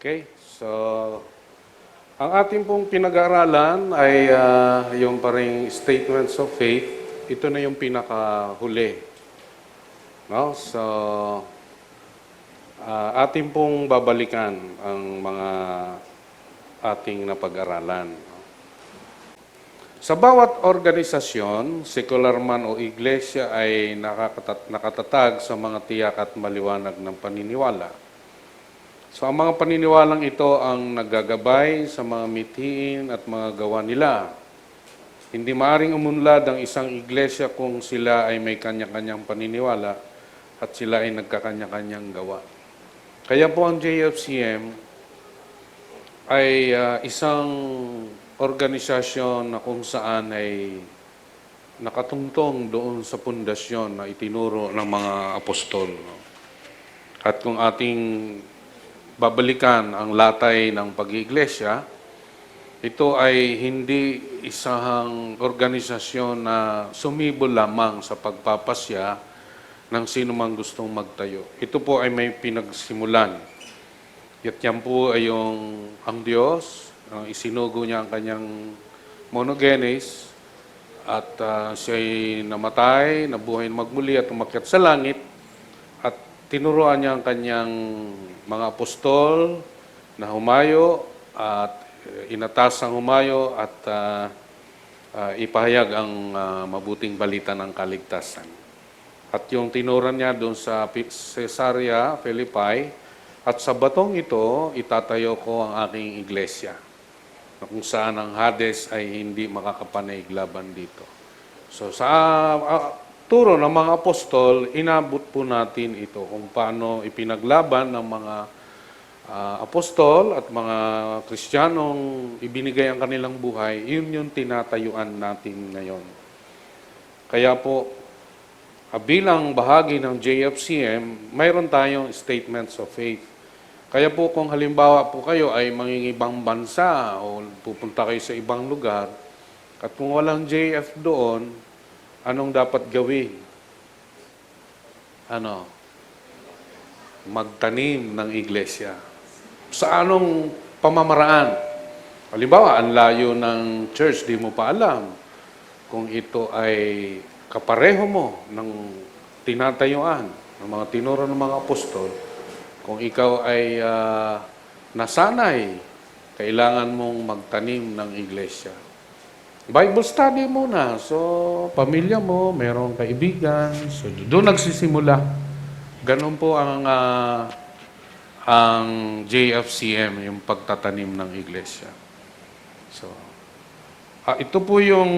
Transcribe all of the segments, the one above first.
Okay, so ang ating pong pinag-aaralan ay yung paring statements of faith. Ito na yung pinakahuli. No? So, ating pong babalikan ang mga ating napag-aralan. Sa bawat organisasyon, sekular man o iglesia ay nakatatag sa mga tiyak at maliwanag ng paniniwala. So ang mga paniniwalang ito ang naggagabay sa mga mithiin at mga gawa nila. Hindi maaring umunlad ang isang iglesia kung sila ay may kanya-kanyang paniniwala at sila ay nagkakanya-kanyang gawa. Kaya po ang JFCM ay isang organisasyon na kung saan ay nakatungtong doon sa pundasyon na itinuro ng mga apostol. At kung ating babalikan ang latay ng pag-iiglesia, ito ay hindi isang organisasyon na sumibol lamang sa pagpapasya ng sino mang gustong magtayo. Ito po ay may pinagsimulan. At yan po ay ang Diyos, isinugo niya ang kanyang monogenes at siya'y namatay, nabuhay magmuli at umakyat sa langit at tinuruan niya ang kanyang mga apostol na humayo at inatasang humayo at ipahayag ang mabuting balita ng kaligtasan. At yung tinuran niya doon sa Caesarea Philippi, at sa batong ito, itatayo ko ang aking iglesia, na kung saan ang Hades ay hindi makakapanay laban dito. So sa turo ng mga apostol, inabot po natin ito kung paano ipinaglaban ng mga apostol at mga Kristiyanong ibinigay ang kanilang buhay. Yun yung tinatayuan natin ngayon. Kaya po, bilang bahagi ng JFCM, mayroon tayong statements of faith. Kaya po kung halimbawa po kayo ay mangingibang bansa o pupunta kayo sa ibang lugar, at kung walang JF doon, anong dapat gawin? Magtanim ng iglesia. Sa anong pamamaraan? Halimbawa, ang layo ng church, di mo pa alam kung ito ay kapareho mo ng tinatayuan ng mga tinuro ng mga apostol. Kung ikaw ay nasanay, kailangan mong magtanim ng iglesia. Bible study muna. So, pamilya mo, mayroong kaibigan. So, doon nagsisimula. Ganun po ang JFCM, yung pagtatanim ng iglesia. So, ito po yung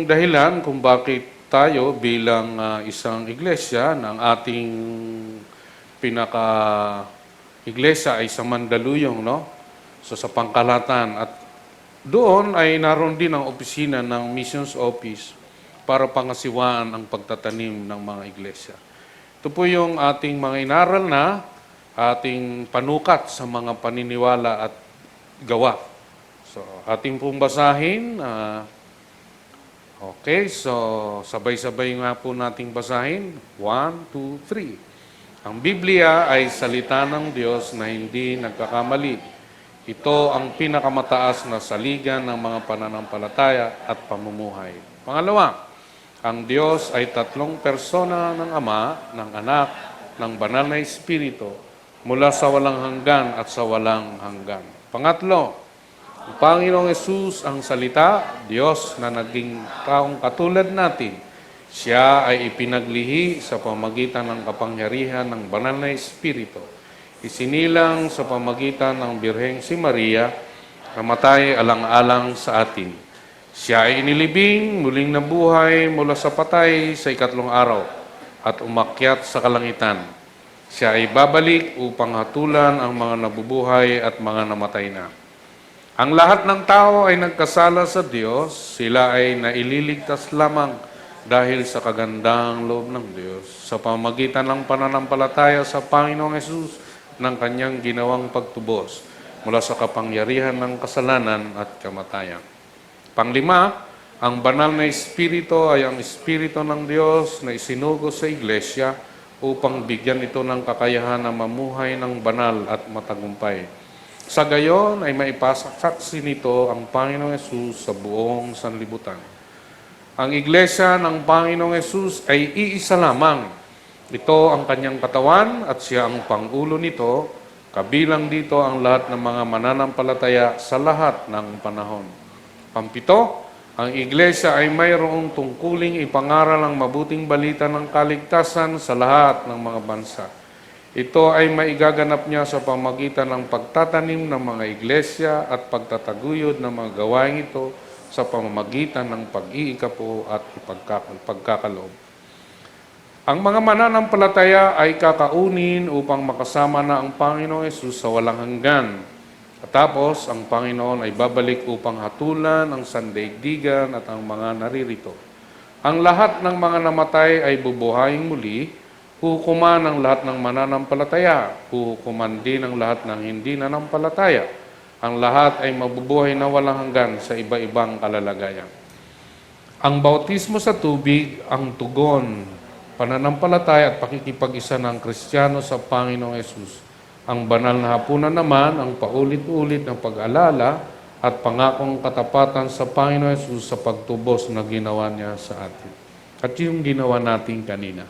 dahilan kung bakit tayo bilang isang iglesia ng ating pinaka-iglesia ay sa Mandaluyong, no? So sa Pangkalatan. At doon ay naroon din ang opisina ng Missions Office para pangasiwaan ang pagtatanim ng mga iglesia. Ito po yung ating mga inaral na ating panukat sa mga paniniwala at gawa. So ating pong basahin. Okay, so sabay-sabay nga po nating basahin. 1, 2, 3. Ang Biblia ay salita ng Diyos na hindi nagkakamali. Ito ang pinakamataas na saligan ng mga pananampalataya at pamumuhay. Pangalawa, ang Diyos ay tatlong persona ng Ama, ng Anak, ng Banal na Espiritu, mula sa walang hanggan at sa walang hanggan. Pangatlo, ang Panginoong Hesus ang salita, Diyos na naging taong katulad natin. Siya ay ipinaglihi sa pamagitan ng kapangyarihan ng Banal na Espiritu. Isinilang sa pamagitan ng Birheng si Maria, namatay alang-alang sa atin. Siya ay inilibing, muling nabuhay mula sa patay sa ikatlong araw at umakyat sa kalangitan. Siya ay babalik upang hatulan ang mga nabubuhay at mga namatay na. Ang lahat ng tao ay nagkasala sa Diyos, sila ay naililigtas lamang dahil sa kagandang loob ng Diyos, sa pamagitan ng pananampalataya sa Panginoong Hesus ng kanyang ginawang pagtubos mula sa kapangyarihan ng kasalanan at kamatayan. Panglima, ang Banal na Espiritu ay ang Espiritu ng Diyos na isinugo sa iglesia upang bigyan ito ng kakayahan na mamuhay ng banal at matagumpay. Sa gayon ay maipasaksi nito ang Panginoong Yesus sa buong sanlibutan. Ang iglesia ng Panginoong Yesus ay iisa lamang. Ito ang kanyang katawan at siya ang pangulo nito, kabilang dito ang lahat ng mga mananampalataya sa lahat ng panahon. Pampito, ang iglesia ay mayroong tungkuling ipangaral ang mabuting balita ng kaligtasan sa lahat ng mga bansa. Ito ay maigaganap niya sa pamagitan ng pagtatanim ng mga iglesia at pagtataguyod ng mga gawain ito sa pamamagitan ng pag-iikapo at pagkakaloob. Ang mga mananampalataya ay kakaunin upang makasama na ang Panginoong Yesus sa walang hanggan. At tapos, ang Panginoon ay babalik upang hatulan ang sandaigdigan at ang mga naririto. Ang lahat ng mga namatay ay bubuhayin muli, hukuman ang lahat ng mananampalataya, hukuman din ang lahat ng hindi nanampalataya. Ang lahat ay mabubuhay na walang hanggan sa iba-ibang kalalagayan. Ang bautismo sa tubig, ang tugon, pananampalataya at pakikipag-isa ng Kristiyano sa Panginoong Yesus. Ang banal na hapunan naman, ang paulit-ulit ng pag-alala at pangakong katapatan sa Panginoong Yesus sa pagtubos na ginawa niya sa atin. At yung ginawa natin kanina,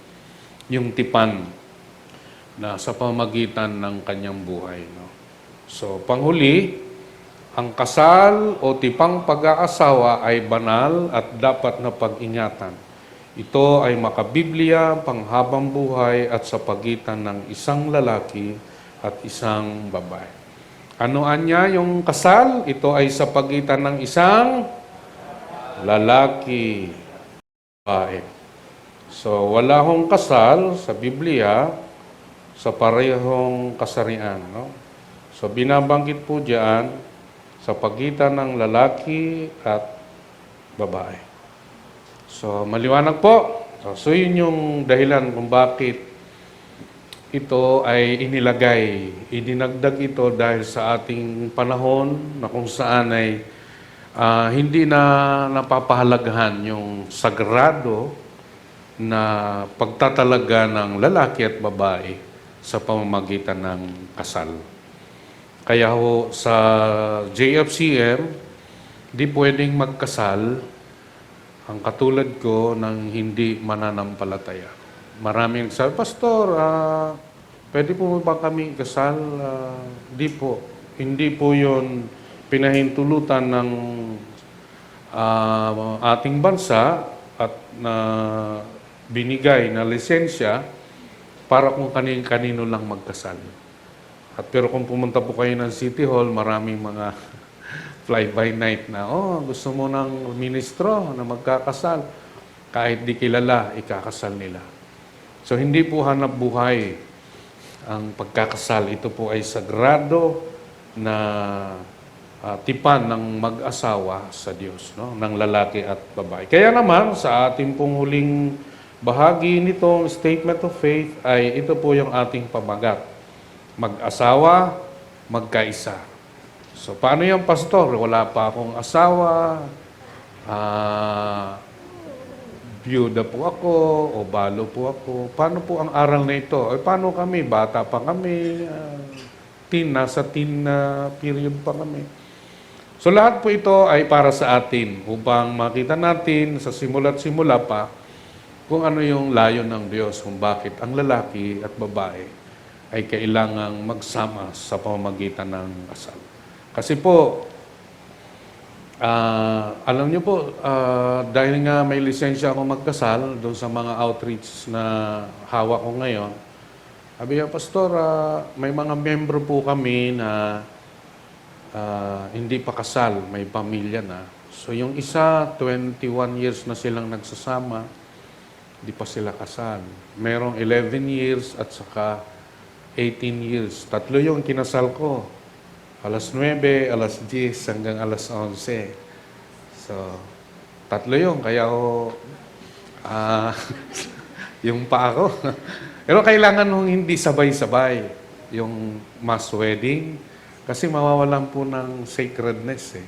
yung tipan na sa pamamagitan ng kanyang buhay. No? So, panghuli, ang kasal o tipang pag-aasawa ay banal at dapat na pag-ingatan. Ito ay makabiblia, panghabang buhay at sa pagitan ng isang lalaki at isang babae. Ano anya yung kasal? Ito ay sa pagitan ng isang lalaki, babae. So, wala hong kasal sa Biblia sa parehong kasarian. No? So, binabanggit po diyan sa pagitan ng lalaki at babae. So, maliwanag po. So, yun yung dahilan kung bakit ito ay inilagay. Idinagdag ito dahil sa ating panahon na kung saan ay hindi na napapahalagahan yung sagrado na pagtatalaga ng lalaki at babae sa pamamagitan ng kasal. Kaya ho sa JFCM, di pwedeng magkasal ang katulad ko ng hindi mananampalataya. Maraming nagsabi, Pastor, pwede po ba kami kasal? Di po. Hindi po yun pinahintulutan ng ating bansa at na binigay na lisensya para kung kanino lang magkasal. At pero kung pumunta po kayo ng City Hall, maraming mga fly-by-night na, gusto mo ng ministro na magkakasal. Kahit di kilala, ikakasal nila. So, hindi po hanap buhay ang pagkakasal. Ito po ay sagrado na tipan ng mag-asawa sa Diyos, no? Ng lalaki at babae. Kaya naman, sa ating pong huling bahagi nitong statement of faith ay ito po yung ating pamagat. Mag-asawa, magkaisa. So, paano yung pastor? Wala pa akong asawa, byuda po ako o balo po ako. Paano po ang aral na ito? Paano kami? Bata pa kami. Nasa teen period pa kami. So lahat po ito ay para sa atin upang makita natin sa simula't simula pa kung ano yung layon ng Diyos, kung bakit ang lalaki at babae ay kailangang magsama sa pamamagitan ng kasal. Kasi po, alam niyo po, dahil nga may lisensya ako magkasal doon sa mga outreach na hawak ko ngayon, sabi niya, Pastor, may mga membro po kami na hindi pa kasal, may pamilya na. So yung isa, 21 years na silang nagsasama, hindi pa sila kasal. Merong 11 years at saka 18 years. Tatlo yung kinasal ko. Alas 9, alas 10, hanggang alas 11. So, tatlo yun. Kaya ako, yung pa ako. Pero kailangan nung hindi sabay-sabay yung mass wedding kasi mawawalan po ng sacredness eh.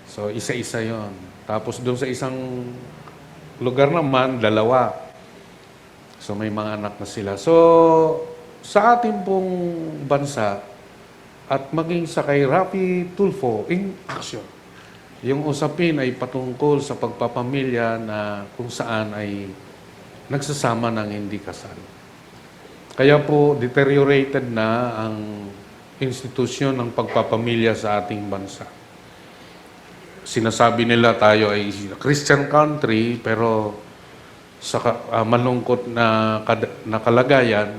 So, isa-isa yon. Tapos doon sa isang lugar naman, dalawa. So, may mga anak na sila. So, sa ating pong bansa, at maging sa kay Rafi Tulfo in action. Yung usapin ay patungkol sa pagpapamilya na kung saan ay nagsasama ng hindi kasal. Kaya po deteriorated na ang institusyon ng pagpapamilya sa ating bansa. Sinasabi nila tayo ay Christian country, pero sa malungkot na kalagayan,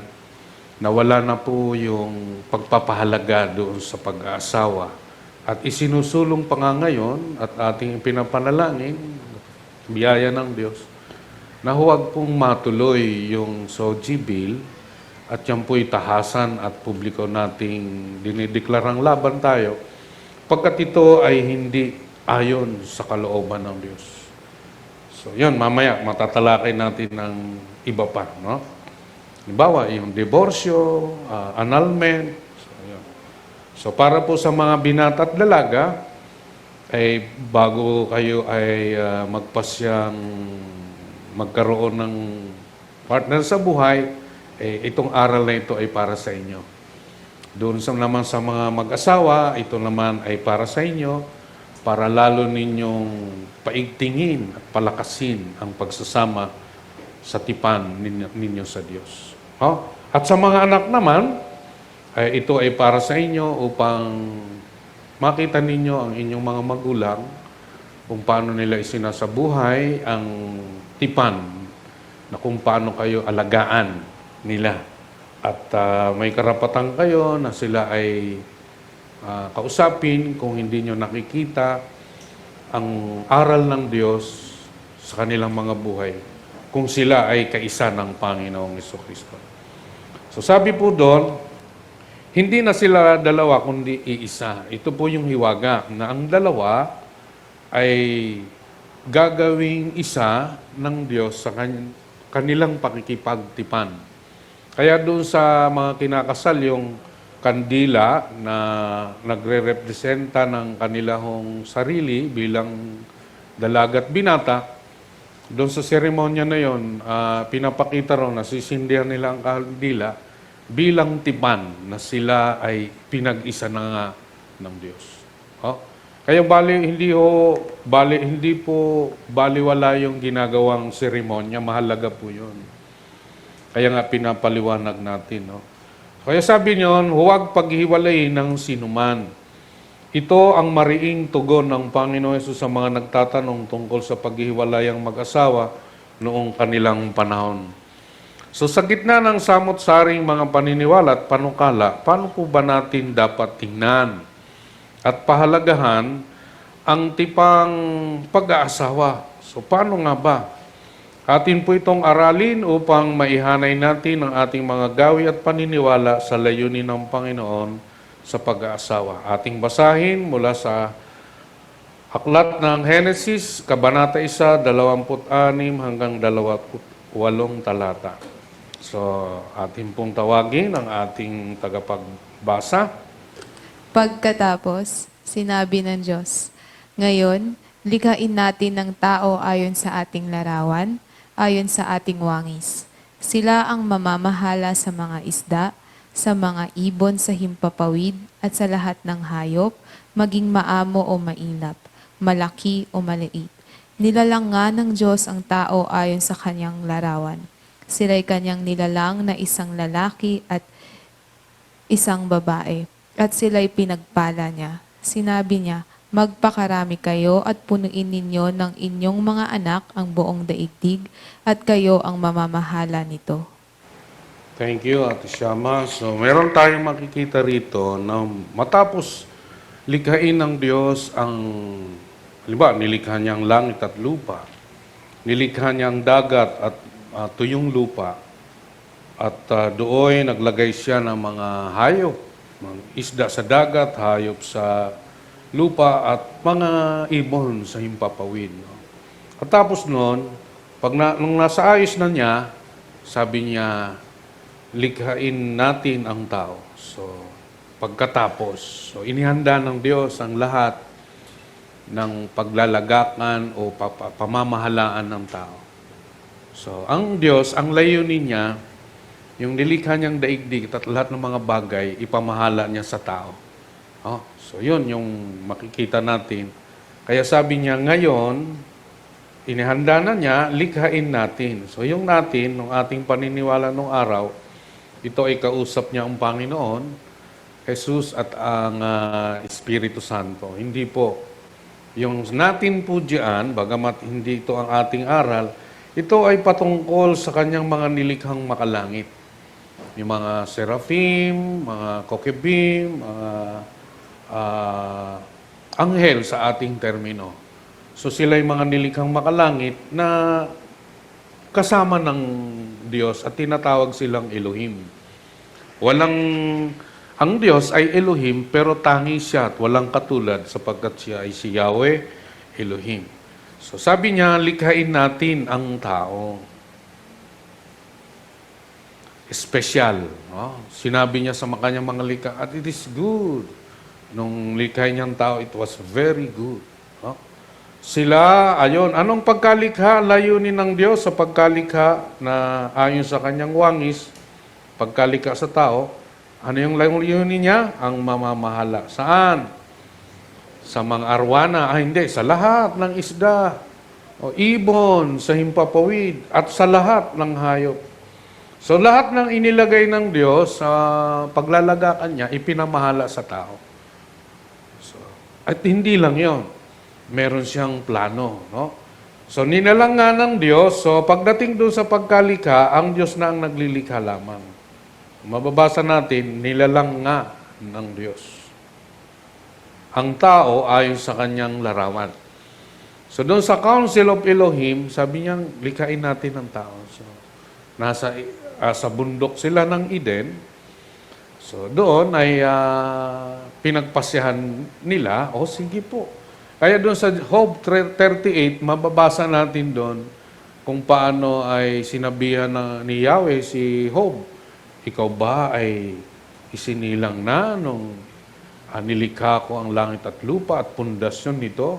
nawala na po yung pagpapahalaga doon sa pag-aasawa. At isinusulong pa nga ngayon at ating pinapanalangin, biyaya ng Diyos, na huwag pong matuloy yung SOGI bill at yan po'y tahasan at publiko nating dinideklarang laban tayo pagkat ito ay hindi ayon sa kalooban ng Diyos. So, yun, mamaya matatalakay natin ng iba pa, no? Halimbawa, yung diborsyo, annulment. So, yun. So, para po sa mga binata at dalaga, ay bago kayo ay magpasyang magkaroon ng partner sa buhay, itong aral na ito ay para sa inyo. Doon naman sa mga mag-asawa, ito naman ay para sa inyo, para lalo ninyong paigtingin at palakasin ang pagsasama sa tipan ninyo sa Diyos. At sa mga anak naman, ito ay para sa inyo upang makita ninyo ang inyong mga magulang kung paano nila isinasabuhay ang tipan na kung paano kayo alagaan nila. At may karapatan kayo na sila ay kausapin kung hindi nyo nakikita ang aral ng Diyos sa kanilang mga buhay kung sila ay kaisa ng Panginoong Jesucristo. So sabi po doon, hindi na sila dalawa kundi iisa. Ito po yung hiwaga na ang dalawa ay gagawing isa ng Diyos sa kanilang pakikipagtipan. Kaya doon sa mga kinakasal, yung kandila na nagre-representa ng kanilang sarili bilang dalaga at binata, doon sa seremonya na yon, pinapakita raw na sisindihan nila ang kandila bilang tipan na sila ay pinag-isa na nga ng Diyos. Kaya hindi po baliwala yung ginagawang seremonya, mahalaga po yun. Kaya nga pinapaliwanag natin, no? Kaya sabi niyon, huwag paghiwalay ng sinuman. Ito ang mariing tugon ng Panginoon Hesus sa mga nagtatanong tungkol sa paghihiwalayang mag-asawa noong kanilang panahon. So sa gitna ng samot-saring mga paniniwala at panukala, paano po ba natin dapat tingnan at pahalagahan ang tipang pag-aasawa? So paano nga ba? Atin po itong aralin upang maihanay natin ang ating mga gawi at paniniwala sa layunin ng Panginoon sa pag-aasawa. Ating basahin mula sa Aklat ng Henesis, Kabanata 1, 26 hanggang 28 talata. So, atin pong tawagin ang ating tagapagbasa. Pagkatapos, sinabi ng Diyos, "Ngayon, likhain natin ng tao ayon sa ating larawan, ayon sa ating wangis. Sila ang mamamahala sa mga isda, sa mga ibon sa himpapawid, at sa lahat ng hayop, maging maamo o mainap, malaki o maliit. Nilalang nga ng Diyos ang tao ayon sa kanyang larawan. Sila'y kanyang nilalang na isang lalaki at isang babae, at sila'y pinagpala niya. Sinabi niya, magpakarami kayo at punuin ninyo ng inyong mga anak ang buong daigdig, at kayo ang mamamahala nito." Thank you, Ate Shama. So, meron tayong makikita rito na matapos likhain ng Diyos ang, halimbawa, nilikha niya ang langit at lupa, nilikha niya ang dagat at tuyong lupa, at doon naglagay siya ng mga hayop, mga isda sa dagat, hayop sa lupa, at mga ibon sa himpapawid. No? At tapos noon, nung nasa ayos na niya, sabi niya, likhain natin ang tao. So, pagkatapos, inihanda ng Diyos ang lahat ng paglalagakan o pamamahalaan ng tao. So, ang Diyos, ang layunin niya, yung nilikha niyang daigdig at lahat ng mga bagay, ipamahala niya sa tao. So yun yung makikita natin. Kaya sabi niya, ngayon, inihanda na niya, likhain natin. So yung natin, nung ating paniniwala nung araw, ito ay kausap niya ang Panginoon, Jesus at ang Espiritu Santo. Hindi po. Yung natin po diyan, bagamat hindi ito ang ating aral, ito ay patungkol sa kanyang mga nilikhang makalangit. Yung mga seraphim, mga kokebim, mga anghel sa ating termino. So sila yung mga nilikhang makalangit na kasama ng Diyos at tinatawag silang Elohim. Ang Diyos ay Elohim pero tangi siya at walang katulad sapagkat siya ay si Yahweh Elohim. So sabi niya, likhain natin ang tao. Espesyal. No? Sinabi niya sa kanyang mga likha, at it is good. Nung likhain niyang tao, it was very good. No? Sila, anong pagkalikha, layunin ng Diyos sa pagkalikha na ayon sa kanyang wangis, pagkalikha sa tao, ano yung layunin niya? Ang mamamahala. Saan? Sa mga arwana. Hindi, sa lahat ng isda. O ibon, sa himpapawid, at sa lahat ng hayop. So lahat ng inilagay ng Diyos sa paglalagakan niya, ipinamahala sa tao. So, at hindi lang yon, meron siyang plano. No? So ninalang nga ng Diyos, so pagdating doon sa pagkalikha, ang Diyos na ang naglilikha lamang. Mababasa natin, nilalang nga ng Diyos ang tao ayon sa kanyang larawan. So doon sa Council of Elohim, sabi niya, likhain natin ang tao. So, sa bundok sila ng Eden. So doon ay pinagpasyahan nila, sige po. Kaya doon sa Job 38, mababasa natin doon kung paano ay sinabihan ni Yahweh si Job, ikaw ba ay isinilang na nung nilikha ko ang langit at lupa at pundasyon nito,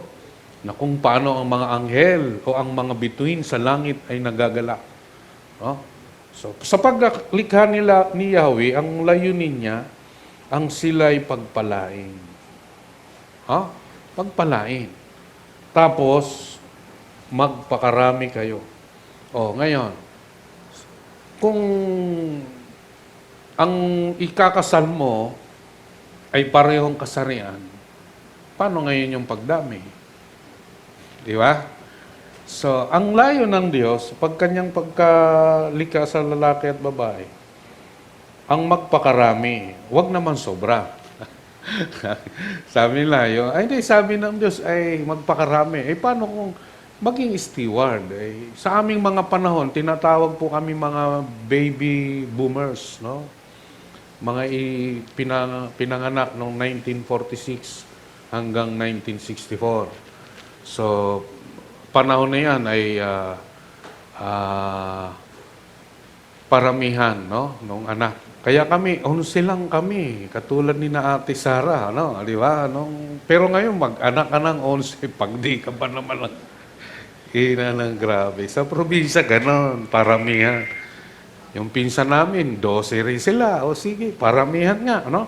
na kung paano ang mga anghel o ang mga bituin sa langit ay nagagala. No? So, sa paglikha nila ni Yahweh, ang layunin niya, ang sila'y pagpalain. Pagpalain. Tapos, magpakarami kayo. Ngayon, kung ang ikakasal mo ay parehong kasarian, paano ngayon yung pagdami? Di ba? So, ang layo ng Diyos, pag kanyang pagkalikha sa lalaki at babae, ang magpakarami, wag naman sobra. Sabi nila, hindi, sabi ng Diyos ay magpakarami. Paano kung maging steward? Sa aming mga panahon, tinatawag po kami mga baby boomers, no? Mga pinanganak noong 1946 hanggang 1964. So, panahon na yan ay paramihan, no? Nung anak. Kaya kami, 11 lang kami, katulad ni na Ate Sara, no? Di ba? Pero ngayon, mag-anak ka ng 11, pag di ka pa naman lang. Ina ng grabe. Sa probinsya, ganon, paramihan. Yung pinsan namin, 12 rin sila. Sige, paramihan nga, no?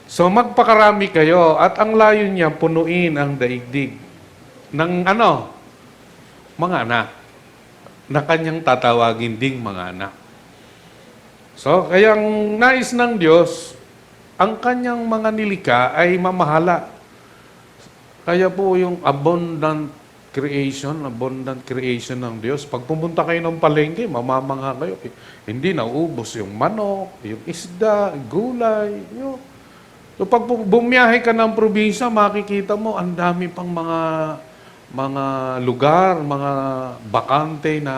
So, magpakarami kayo. At ang layo niya, punuin ang daigdig ng mga anak. Na kanyang tatawagin ding mga anak. So, kaya ang nais ng Diyos, ang kanyang mga nilikha ay mamahala. Kaya po yung abundant creation ng Diyos. Pag pumunta kayo ng palengke, mamamangha kayo. Hindi nauubos yung manok, yung isda, gulay. So pag bumiyahe ka ng probinsya, makikita mo, ang dami pang mga lugar, mga bakante na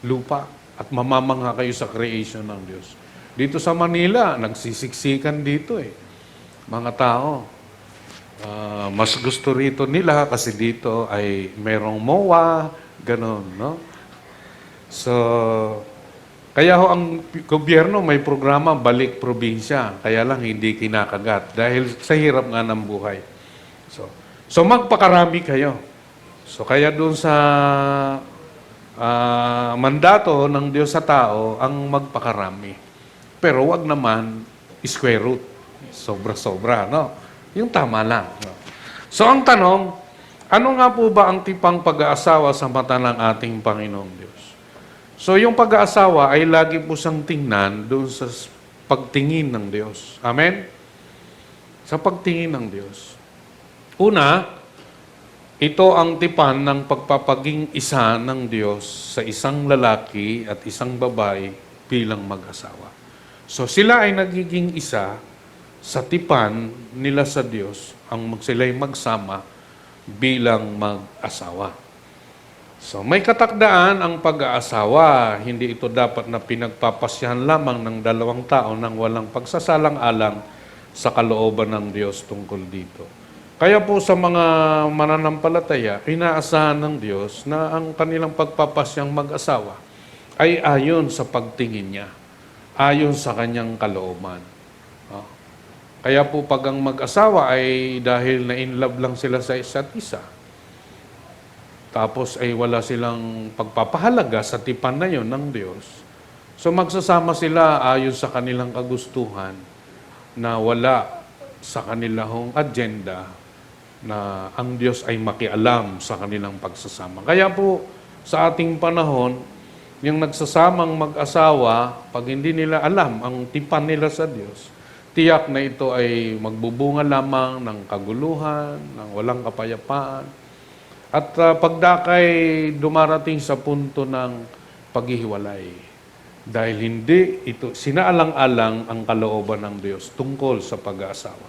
lupa. At mamamangha kayo sa creation ng Diyos. Dito sa Manila, nagsisiksikan dito mga tao. Mas gusto rito nila kasi dito ay merong MOA, ganun, no? So, kaya ang gobyerno may programa balik probinsya, kaya lang hindi kinakagat dahil sa hirap nga ng buhay. So magpakarami kayo. So, kaya doon sa mandato ng Diyos sa tao ang magpakarami. Pero wag naman square root. Sobra-sobra, no? Yung tama lang. No? So ang tanong, ano nga po ba ang tipang pag-aasawa sa mata ng ating Panginoong Diyos? So yung pag-aasawa ay lagi po siyang tingnan doon sa pagtingin ng Diyos. Amen? Sa pagtingin ng Diyos. Una, ito ang tipan ng pagpapaging isa ng Diyos sa isang lalaki at isang babae bilang mag-asawa. So sila ay nagiging isa sa tipan nila sa Diyos ang sila'y magsama bilang mag-asawa. So may katakdaan ang pag-aasawa. Hindi ito dapat na pinagpapasyahan lamang ng dalawang tao nang walang pagsasalang-alang sa kalooban ng Diyos tungkol dito. Kaya po sa mga mananampalataya, inaasahan ng Diyos na ang kanilang pagpapasyang mag-asawa ay ayon sa pagtingin niya, ayon sa kanyang kalooban. Oh. Kaya po pag ang mag-asawa ay dahil na in love lang sila sa isa't isa, tapos ay wala silang pagpapahalaga sa tipan na yon ng Diyos, so magsasama sila ayon sa kanilang kagustuhan na wala sa kanilang agenda na ang Diyos ay makialam sa kanilang pagsasama. Kaya po sa ating panahon, yung nagsasamang mag-asawa, pag hindi nila alam ang tipan nila sa Diyos, tiyak na ito ay magbubunga lamang ng kaguluhan, ng walang kapayapaan. At pagdakay dumarating sa punto ng paghihiwalay. Dahil hindi ito, sinaalang-alang ang kalooban ng Diyos tungkol sa pag-aasawa.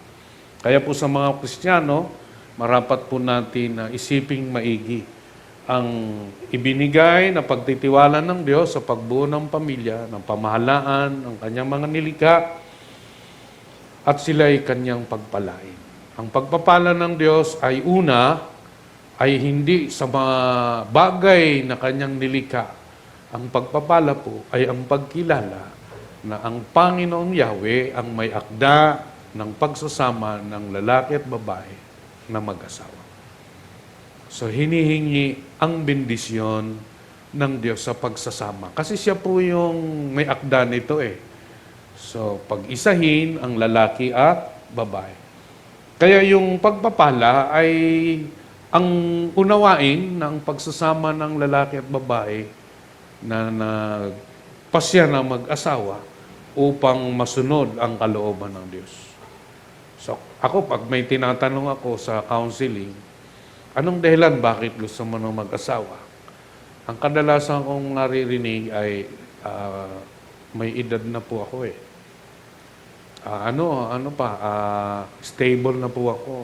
Kaya po sa mga Kristiyano, marapat po natin na isiping maigi ang ibinigay na pagtitiwala ng Diyos sa pagbuo ng pamilya, ng pamahalaan, ng kanyang mga nilikha, at sila'y kanyang pagpalain. Ang pagpapala ng Diyos ay una, ay hindi sa mga bagay na kanyang nilikha. Ang pagpapala po ay ang pagkilala na ang Panginoong Yahweh ang may akda ng pagsasama ng lalaki at babae na mag-asawa. So hinihingi ang bendisyon ng Diyos sa pagsasama. Kasi siya po yung may akda nito eh. So pag-isahin ang lalaki at babae. Kaya yung pagpapala ay ang unawain ng pagsasama ng lalaki at babae na pasya na mag-asawa upang masunod ang kalooban ng Diyos. So, ako, pag may tinatanong ako sa counseling, anong dahilan bakit gusto mo nang mag-asawa? Ang kadalasan kong naririnig ay may edad na po ako eh. Stable na po ako.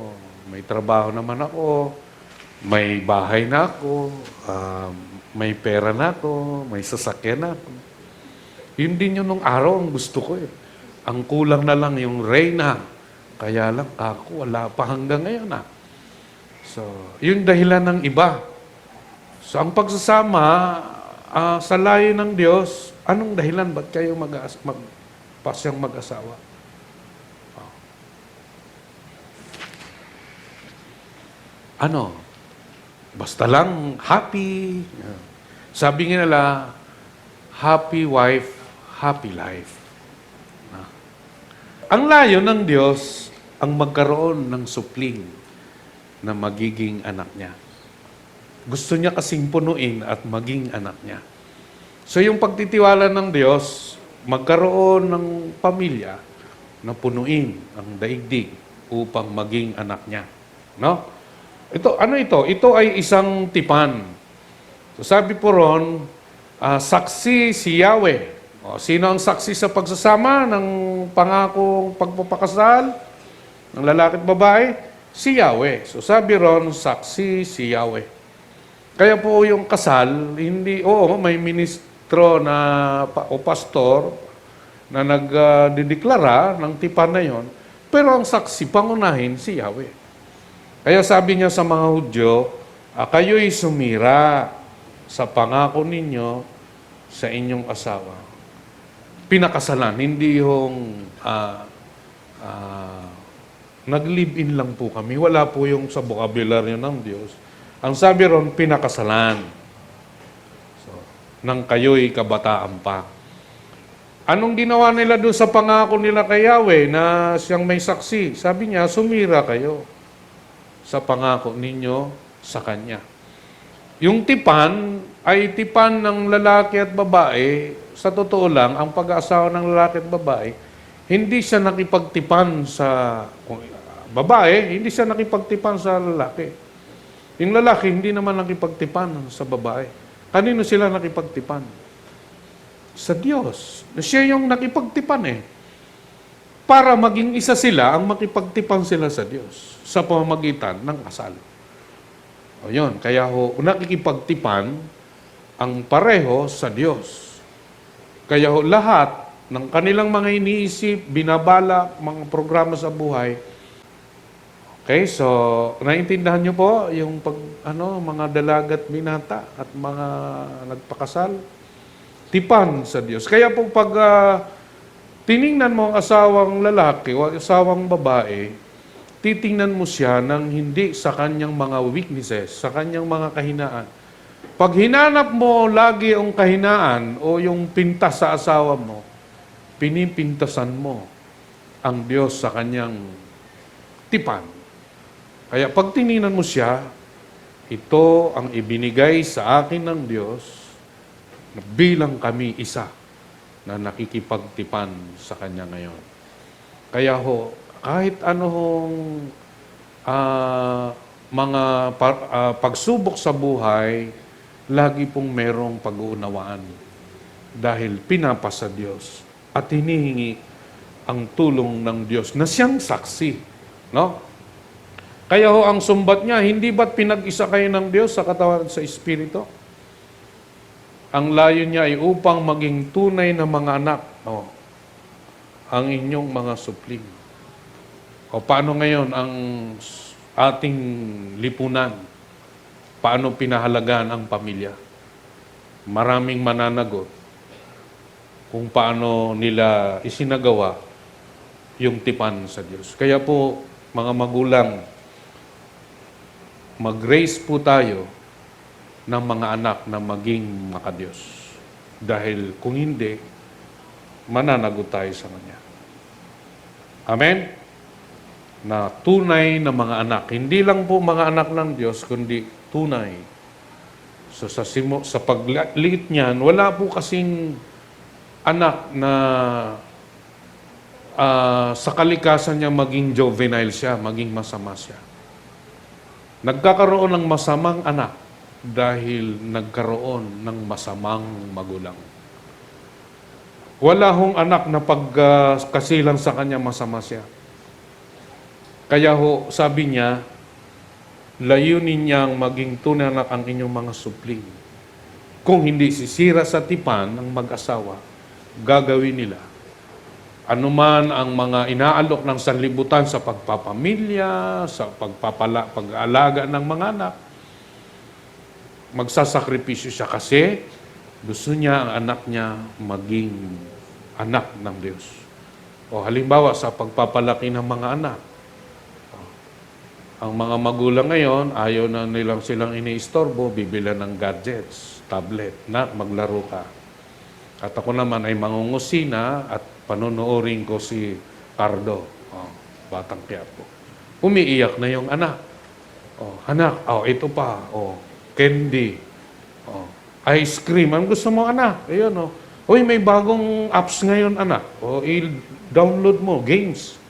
May trabaho naman ako. May bahay na ako, may pera na ako, may sasakyan na ako. Yun din yun nung araw ang gusto ko eh. Ang kulang na lang yung reyna. Kaya lang ako, wala pa hanggang ngayon ah. So, yun dahilan ng iba. So, ang pagsasama sa layo ng Diyos, anong dahilan? Ba't kayo pasyang mag-asawa? Ano? Basta lang happy. Sabi nga nila, happy wife, happy life. Ang layo ng Diyos ang magkaroon ng supling na magiging anak niya. Gusto niya kasing punuin at maging anak niya. So yung pagtitiwala ng Diyos, magkaroon ng pamilya na punuin ang daigdig upang maging anak niya. No? Ito ay isang tipan. So sabi po ron, saksi si Yahweh. O, sino ang saksi sa pagsasama ng pangakong pagpapakasal ng lalaki at babae? Si Yahweh. So sabi ron, saksi si Yahweh. Kaya po yung kasal, may ministro o pastor na nagdideklara ng tipan na yon, pero ang saksi, pangunahin si Yahweh. Kaya sabi niya sa mga Hudyo, kayo'y sumira sa pangako ninyo sa inyong asawa. Pinakasalan, hindi yung nag-live-in lang po kami. Wala po yung sa bokabularyo ng Diyos. Ang sabi ron, pinakasalan. So, nang kayo'y kabataan pa. Anong ginawa nila doon sa pangako nila kay Yahweh na siyang may saksi? Sabi niya, sumira kayo sa pangako ninyo sa Kanya. Yung tipan ay tipan ng lalaki at babae. Sa totoo lang, ang pag-aasawa ng lalaki at babae, hindi siya nakipagtipan sa babae, hindi siya nakipagtipan sa lalaki. Yung lalaki, hindi naman nakipagtipan sa babae. Kanino sila nakipagtipan? Sa Diyos. Siya yung nakipagtipan eh. Para maging isa sila, ang makipagtipan sila sa Diyos sa pamamagitan ng kasal. O yun, kaya nakikipagtipan ang pareho sa Diyos. Kaya lahat ng kanilang mga iniisip, binabala, mga programa sa buhay. Okay, so naiintindihan niyo po yung mga dalagat binata at mga nagpakasal? Tipan sa Diyos. Kaya po pag tiningnan mo ang asawang lalaki o asawang babae, titingnan mo siya ng hindi sa kanyang mga weaknesses, sa kanyang mga kahinaan. Pag hinanap mo lagi ang kahinaan o yung pintas sa asawa mo, pinipintasan mo ang Diyos sa kanyang tipan. Kaya pag tiningnan mo siya, ito ang ibinigay sa akin ng Diyos na bilang kami isa na nakikipagtipan sa Kanya ngayon. Kaya kahit anong mga pagsubok sa buhay, lagi pong merong pag-uunawaan dahil pinapasa Diyos at hinihingi ang tulong ng Diyos na siyang saksi. No? Kaya ang sumbat niya, hindi ba't pinag-isa kayo ng Diyos sa katawan at sa Espiritu? Ang layo niya ay upang maging tunay na mga anak, ang inyong mga supling. O paano ngayon ang ating lipunan? Paano pinahalagaan ang pamilya? Maraming mananagot kung paano nila isinagawa yung tipan sa Diyos. Kaya po, mga magulang, mag-raise po tayo ng mga anak na maging makadiyos. Dahil kung hindi, mananagot tayo sa Kanya. Amen? Na tunay na mga anak. Hindi lang po mga anak ng Diyos, kundi tunay. So sa pagliit niyan, wala po kasing anak na sa kalikasan niya maging juvenile siya, maging masama siya. Nagkakaroon ng masamang anak dahil nagkaroon ng masamang magulang. Wala hong anak na pagkasilang sa kanya masama siya. Kaya sabi niya, layunin niyang maging tunay na ang inyong mga supling. Kung hindi sisira sa tipan ng mag-asawa, gagawin nila. Anuman ang mga inaalok ng sanlibutan sa pagpapamilya, sa pag-aalaga ng mga anak, magsasakripisyo siya kasi gusto niya ang anak niya maging anak ng Diyos. O halimbawa sa pagpapalaki ng mga anak. Ang mga magulang ngayon, ayaw na nilang silang iniistorbo, bibilan ng gadgets, tablet, na maglaro ka. At ako naman ay mangungusina at panonoorin ko si Cardo, Batang Quiapo. Umiiyak na yung anak. Anak, ito pa, candy, ice cream. Ang gusto mo, anak? Ayun, Uy, may bagong apps ngayon, anak. I-download mo, games.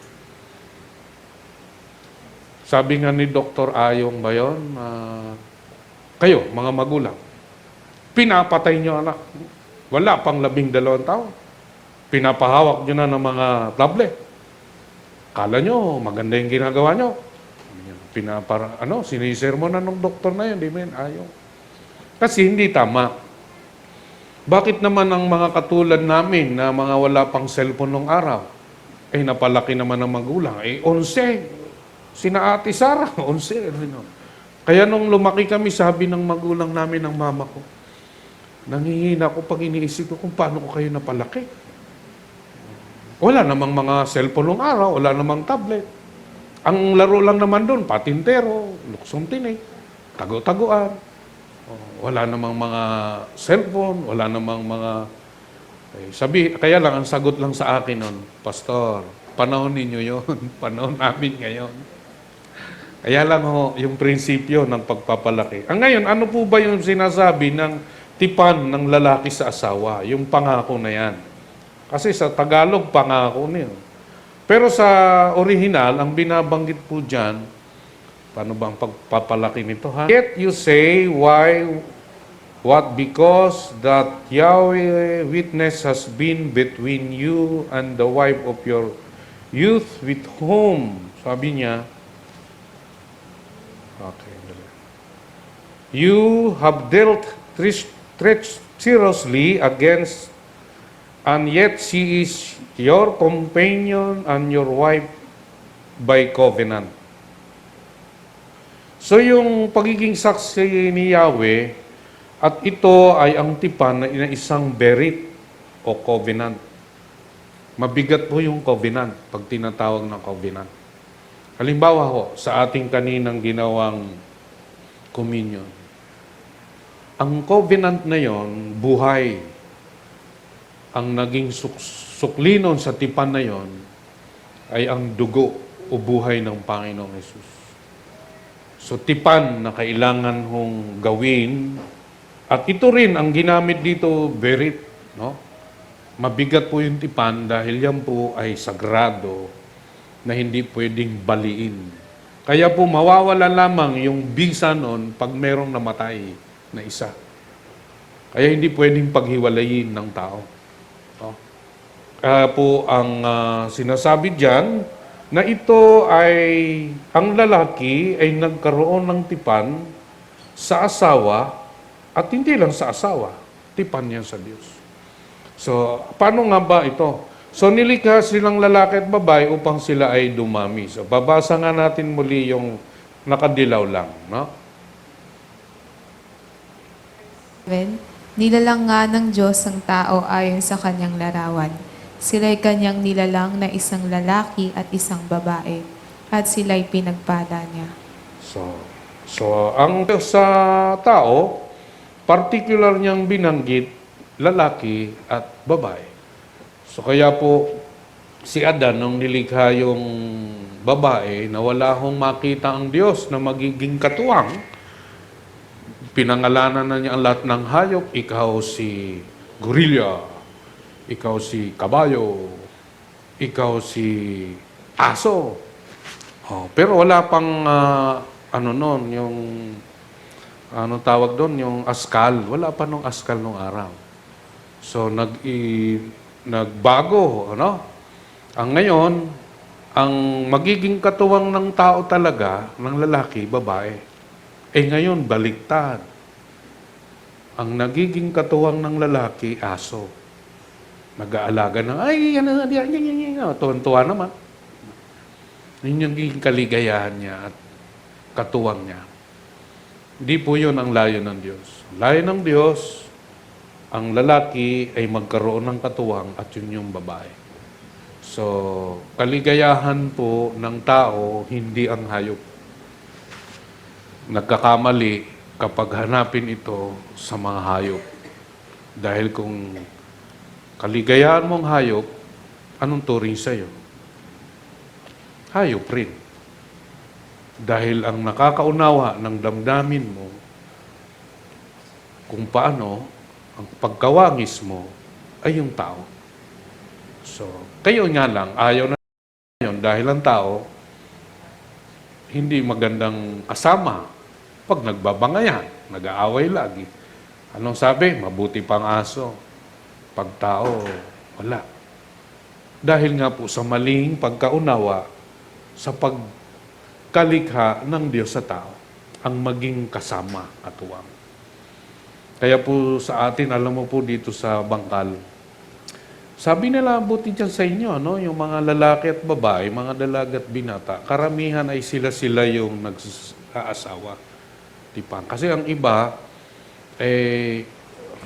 Sabi nga ni Dr. Ayong ba yun? Kayo, mga magulang, pinapatay nyo, anak. Wala pang 12 taon. Pinapahawak nyo na ng mga tablet. Kala nyo, maganda yung ginagawa nyo. Sinisermon na ng doktor na yun, di ba? Ayaw. Kasi hindi tama. Bakit naman ang mga katulad namin na mga wala pang cellphone nung araw, napalaki naman ng magulang, 11. Sina Ate Sara, 11. Kaya nung lumaki kami, sabi ng magulang namin, ng mama ko, nangihina ko pag iniisip ko kung paano ko kayo napalaki. Wala namang mga cellphone nung araw, wala namang tablet. Ang laro lang naman doon, patintero, luksong tinik, tago-taguan. Wala namang mga cellphone, wala namang mga Kaya lang, ang sagot lang sa akin nun, Pastor, panahon ninyo yon, panahon namin ngayon. Kaya lang ho, yung prinsipyo ng pagpapalaki. Ngayon, ano po ba yung sinasabi ng tipan ng lalaki sa asawa? Yung pangako na yan. Kasi sa Tagalog, pangako na yun. Pero sa original, ang binabanggit po dyan, paano ba ang pagpapalaki nito ha? Yet you say, why, what, because that Yahweh witness has been between you and the wife of your youth with whom, sabi niya, okay, you have dealt treacherously against, and yet she is your companion and your wife by covenant. So yung pagiging saksi ni Yahweh, at ito ay ang tipan na isang berit o covenant. Mabigat po yung covenant pag tinatawag ng covenant. Halimbawa ho, sa ating kaninang ginawang communion. Ang covenant na yon, buhay. Ang naging suklinon sa tipan na yon ay ang dugo o buhay ng Panginoong Hesus. So tipan na kailangan hong gawin, at ito rin ang ginamit dito, berit, no? Mabigat po yung tipan dahil yan po ay sagrado na hindi pwedeng baliin. Kaya po mawawala lamang yung bisa nun pag merong namatay na isa. Kaya hindi pwedeng paghiwalayin ng tao. No? Kaya po ang sinasabi dyan na ito ay, ang lalaki ay nagkaroon ng tipan sa asawa at hindi lang sa asawa, tipan niya sa Diyos. So, paano nga ba ito? So, nilikha silang lalaki at babae upang sila ay dumami. So, babasa nga natin muli yung nakadilaw lang, no? 7. Nilalang nga ng Diyos ang tao ayon sa kanyang larawan. Sila'y kanyang nilalang na isang lalaki at isang babae, at sila'y pinagpala niya. So ang sa tao, particular niyang binanggit, lalaki at babae. So kaya po, si Adan, nung nilikha yung babae, na wala hong makita ang Diyos na magiging katuwang, pinangalanan na niya ang lahat ng hayop, ikaw si gorilla, ikaw si kabayo, ikaw si aso. Pero wala pang yung tawag doon, yung askal. Wala pa nung askal nung araw. So nagbago, ano? Ang ngayon, ang magiging katuwang ng tao talaga, ng lalaki, babae. Ngayon, baliktad. Ang nagiging katuwang ng lalaki, aso. Nag-aalaga ng, tuwan-tuwa naman. Yun yung kaligayahan niya at katuwang niya. Hindi po yun ang layo ng Diyos. Layo ng Diyos, ang lalaki ay magkaroon ng katuwang at yun yung babae. So, kaligayahan po ng tao, hindi ang hayop. Nagkakamali kapag hanapin ito sa mga hayop. Dahil kung kaligayahan mong hayop, anong turing sa'yo? Hayop rin. Dahil ang nakakaunawa ng damdamin mo, kung paano, ang pagkawangis mo ay yung tao. So, kayo nga lang, ayaw na yun dahil ang tao, hindi magandang kasama pag nagbabangayan, nag-aaway lagi. Anong sabi? Mabuti pang aso. Pag tao, wala. Dahil nga po sa maling pagkaunawa sa pagkalikha ng Diyos sa tao, ang maging kasama at tuwang. Kaya po sa atin, alam mo po dito sa Bangkal, sabi nila, buti dyan sa inyo, no? Yung mga lalaki at babae, mga dalaga at binata, karamihan ay sila yung nag-aasawa. Tipan. Kasi ang iba,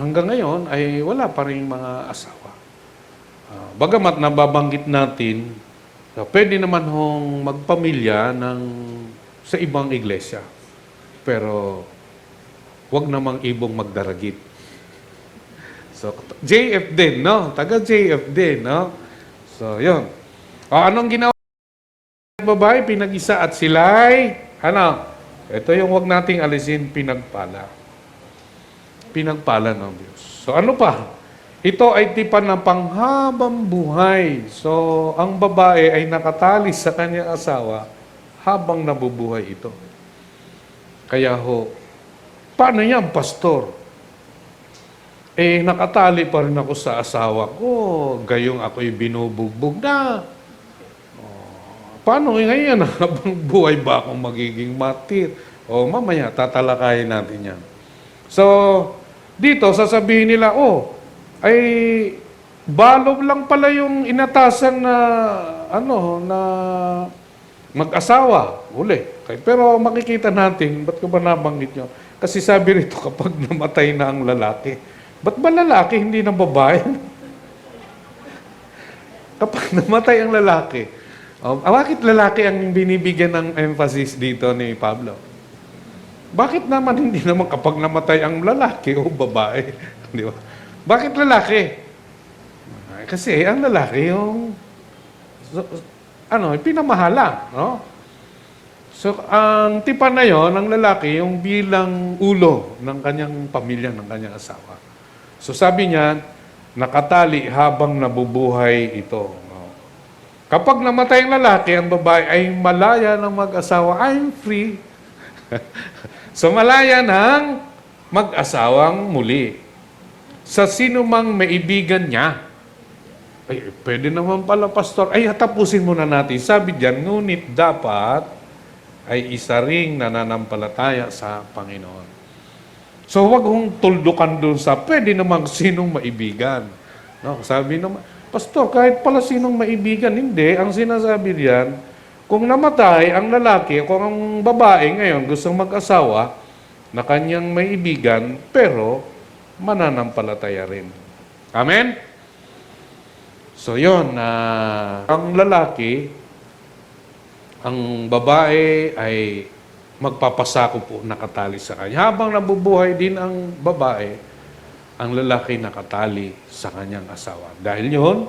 hanggang ngayon ay wala pa rin mga asawa. Bagamat nababanggit natin, pwede naman hong magpamilya sa ibang iglesia. Pero wag namang ibong magdaragit. So, JF din, no? Taga JF din, no? So, yun. O, anong ginawa ng babae? Pinag-isa at sila'y, ano? Ito yung wag nating alisin, pinagpala. Pinagpala ng Diyos. So, ano pa? Ito ay tipan ng panghabang buhay. So, ang babae ay nakatali sa kanyang asawa habang nabubuhay ito. Kaya ho, paano yan, pastor? Nakatali pa rin ako sa asawa ko. Gayong ako'y binubugbog na. Paano ngayon? Habang buhay ba akong magiging martir? Mamaya, tatalakayin natin yan. So, dito, sasabihin nila, ay balob lang pala yung inatasan na, na mag-asawa. Uli. Pero makikita natin, ba't ko ba nabanggit nyo? Kasi sabi rito, kapag namatay na ang lalaki, ba't ba lalaki, hindi na babae? Kapag namatay ang lalaki, bakit lalaki ang binibigyan ng emphasis dito ni Pablo? Bakit naman hindi naman kapag namatay ang lalaki o babae? Di ba? Bakit lalaki? Kasi ang lalaki yung pinamahala, no? So, ang tipan na yon ng lalaki, yung bilang ulo ng kanyang pamilya, ng kanyang asawa. So, sabi niya, nakatali habang nabubuhay ito. No? Kapag namatay ang lalaki, ang babae ay malaya ng mag-asawa. I'm free. So, malaya ng mag-asawang muli. Sa sino mang maibigan niya. Ay, pwede naman pala, pastor. Ay, tapusin muna natin. Sabi diyan, ngunit dapat ay isa ring nananampalataya sa Panginoon. So, wag hong tuldukan doon sa pwede namang sinong maibigan. No? Sabi naman, pastor, kahit pala sinong maibigan, hindi. Ang sinasabi diyan, kung namatay ang lalaki, kung ang babae ngayon gustong mag-asawa na kanyang maibigan, pero mananampalataya rin. Amen? So, yun. Ang lalaki, ang babae ay magpapasako po nakatali sa kanya. Habang nabubuhay din ang babae, ang lalaki nakatali sa kanyang asawa. Dahil yun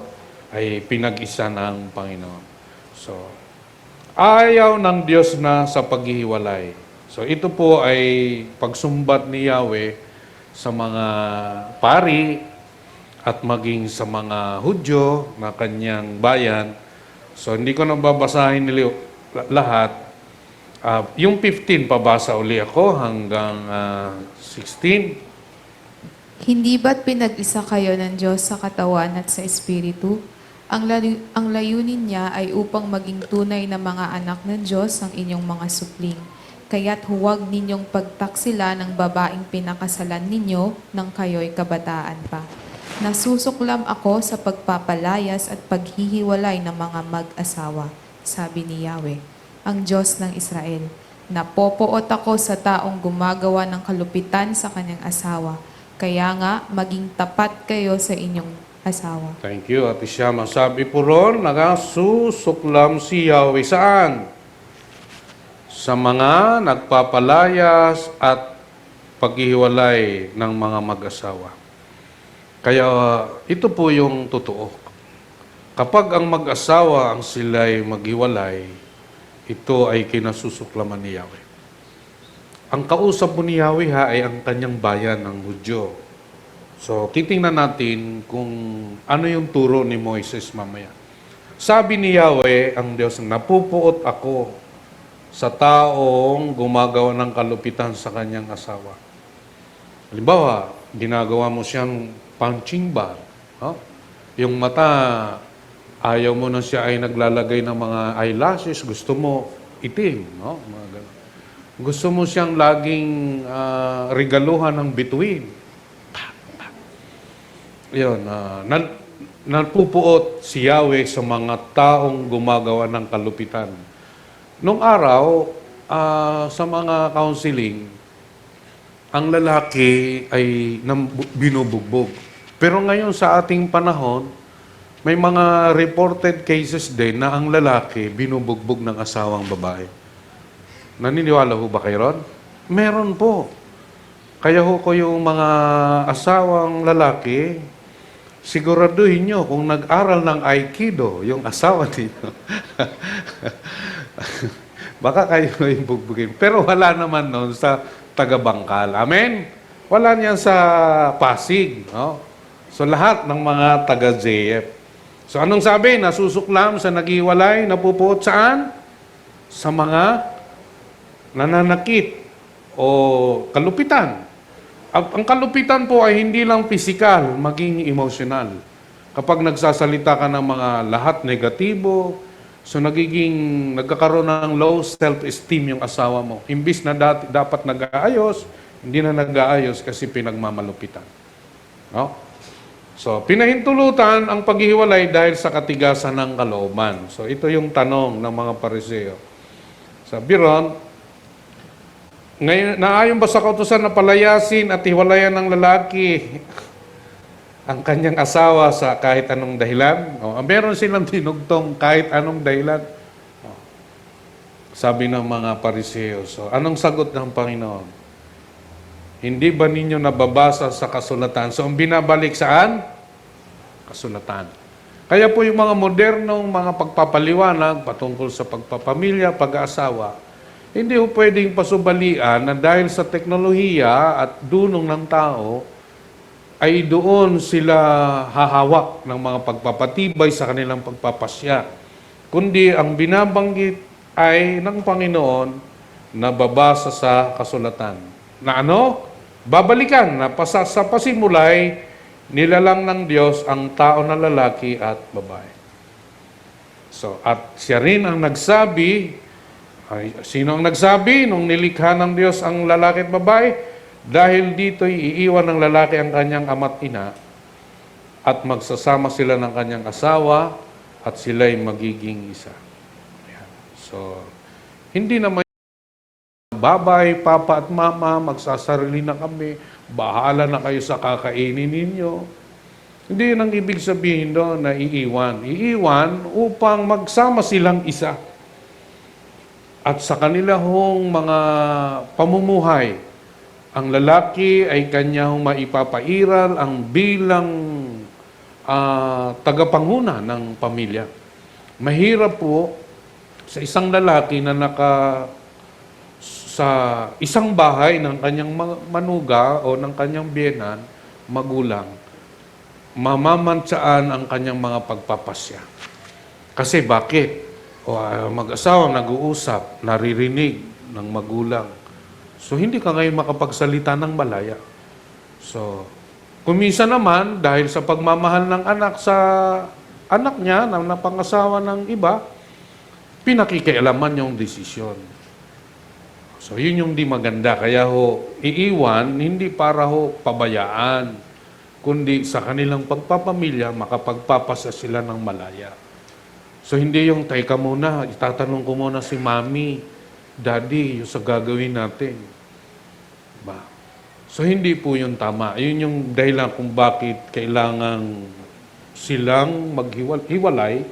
ay pinag-isa ng Panginoon. So, ayaw ng Diyos na sa paghihiwalay. So, ito po ay pagsumbat ni Yahweh sa mga pari at maging sa mga Hudyo na kanyang bayan. So, hindi ko nang babasahin nila lahat. Yung 15, pabasa uli ako hanggang 16. Hindi ba't pinag-isa kayo ng Diyos sa katawan at sa Espiritu? Ang layunin niya ay upang maging tunay na mga anak ng Diyos ang inyong mga supling. Kaya't huwag ninyong pagtaksila ng babaeng pinakasalan ninyo nang kayo'y kabataan pa. Nasusuklam ako sa pagpapalayas at paghihiwalay ng mga mag-asawa, sabi ni Yahweh, ang Diyos ng Israel. Napopoot ako sa taong gumagawa ng kalupitan sa kanyang asawa. Kaya nga, maging tapat kayo sa inyong asawa. Thank you, Ate Shama. Sabi po ron, nagasusuklam si Yahweh saan? Sa mga nagpapalayas at paghihiwalay ng mga mag-asawa. Kaya ito po yung totoo. Kapag ang mag-asawa ang sila'y maghiwalay, ito ay kinasusuklaman ni Yahweh. Ang kausap po ni Yahweh ay ang kanyang bayan ng Hudyo. So, titingnan natin kung ano yung turo ni Moises mamaya. Sabi ni Yahweh, ang Diyos, napupuot ako sa taong gumagawa ng kalupitan sa kanyang asawa. Halimbawa, ginagawa mo siyang punching bag. No? Yung mata, ayaw mo na siya ay naglalagay ng mga eyelashes, gusto mo itim. No? Mga ganun. Gusto mo siyang laging regaluhan ng bituin. Yun, napupuot si Yahweh sa mga taong gumagawa ng kalupitan. Nung araw, sa mga counseling, ang lalaki ay binubugbog. Pero ngayon sa ating panahon, may mga reported cases din na ang lalaki binubugbog ng asawang babae. Naniniwala ho ba kayo ron? Meron po. Kaya ho ko yung mga asawang lalaki, siguraduhin nyo kung nag-aral ng Aikido, yung asawa ninyo. Baka kayo yung bugbugin. Pero wala naman nun sa taga-Bangkal. Amen? Wala niyan sa Pasig. No? So lahat ng mga taga-JF. So anong sabi? Nasusuklam sa naghiwalay, napupuot saan? Sa mga nananakit o kalupitan. Ang kalupitan po ay hindi lang pisikal, maging emosyonal. Kapag nagsasalita ka ng mga lahat negatibo, so nagkakaroon ng low self-esteem yung asawa mo. Imbis na dapat nag-aayos, hindi na nag-aayos kasi pinagmamalupitan. No? So, pinahintulutan ang paghihiwalay dahil sa katigasan ng kalooban. So, ito yung tanong ng mga pariseo. Sabi ron, ngayon, naayon ba sa kautusan na palayasin at hiwalayan ng lalaki ang kanyang asawa sa kahit anong dahilan? Meron silang tinugtong kahit anong dahilan. Sabi ng mga pariseo. So, anong sagot ng Panginoon? Hindi ba ninyo nababasa sa kasulatan? So, ang binabalik saan? Kasulatan. Kaya po yung mga modernong mga pagpapaliwanag patungkol sa pagpapamilya, pag-aasawa, hindi po pwedeng pasubalian na dahil sa teknolohiya at dunong ng tao, ay doon sila hahawak ng mga pagpapatibay sa kanilang pagpapasya. Kundi ang binabanggit ay ng Panginoon na babasa sa kasulatan. Na ano? Babalikan na sa pasimulay, nilalang ng Diyos ang tao na lalaki at babae. So, at siya rin ang nagsabi. Sino ang nagsabi nung nilikha ng Diyos ang lalaki at babae? Dahil dito'y iiwan ng lalaki ang kanyang ama't ina at magsasama sila ng kanyang asawa at sila'y magiging isa. Ayan. So, hindi naman babay, papa at mama, magsasarili na kami, bahala na kayo sa kakainin ninyo. Hindi yun ang ibig sabihin doon na iiwan. Iiwan upang magsama silang isa. At sa kanila hong mga pamumuhay, ang lalaki ay kanyang maipapairal ang bilang tagapanguna ng pamilya. Mahirap po sa isang lalaki na sa isang bahay ng kanyang manuga o ng kanyang biyenan, magulang, mamamantsaan ang kanyang mga pagpapasya. Kasi bakit? Mag-asawa nag-uusap, naririnig ng magulang. So, hindi ka ngayon makapagsalita ng malaya. So, kuminsan naman, dahil sa pagmamahal ng anak sa anak niya, na napangasawa ng iba, pinakikialaman yung desisyon. So, yun yung di maganda. Kaya iiwan, hindi para pabayaan, kundi sa kanilang pagpapamilya, makapagpapasa sila ng malaya. So, hindi yung, teka muna, itatanong ko muna si Mami, Daddy, yung sa gagawin natin. Ba? So, hindi po yung tama. Yun yung dahilan kung bakit kailangan silang maghiwalay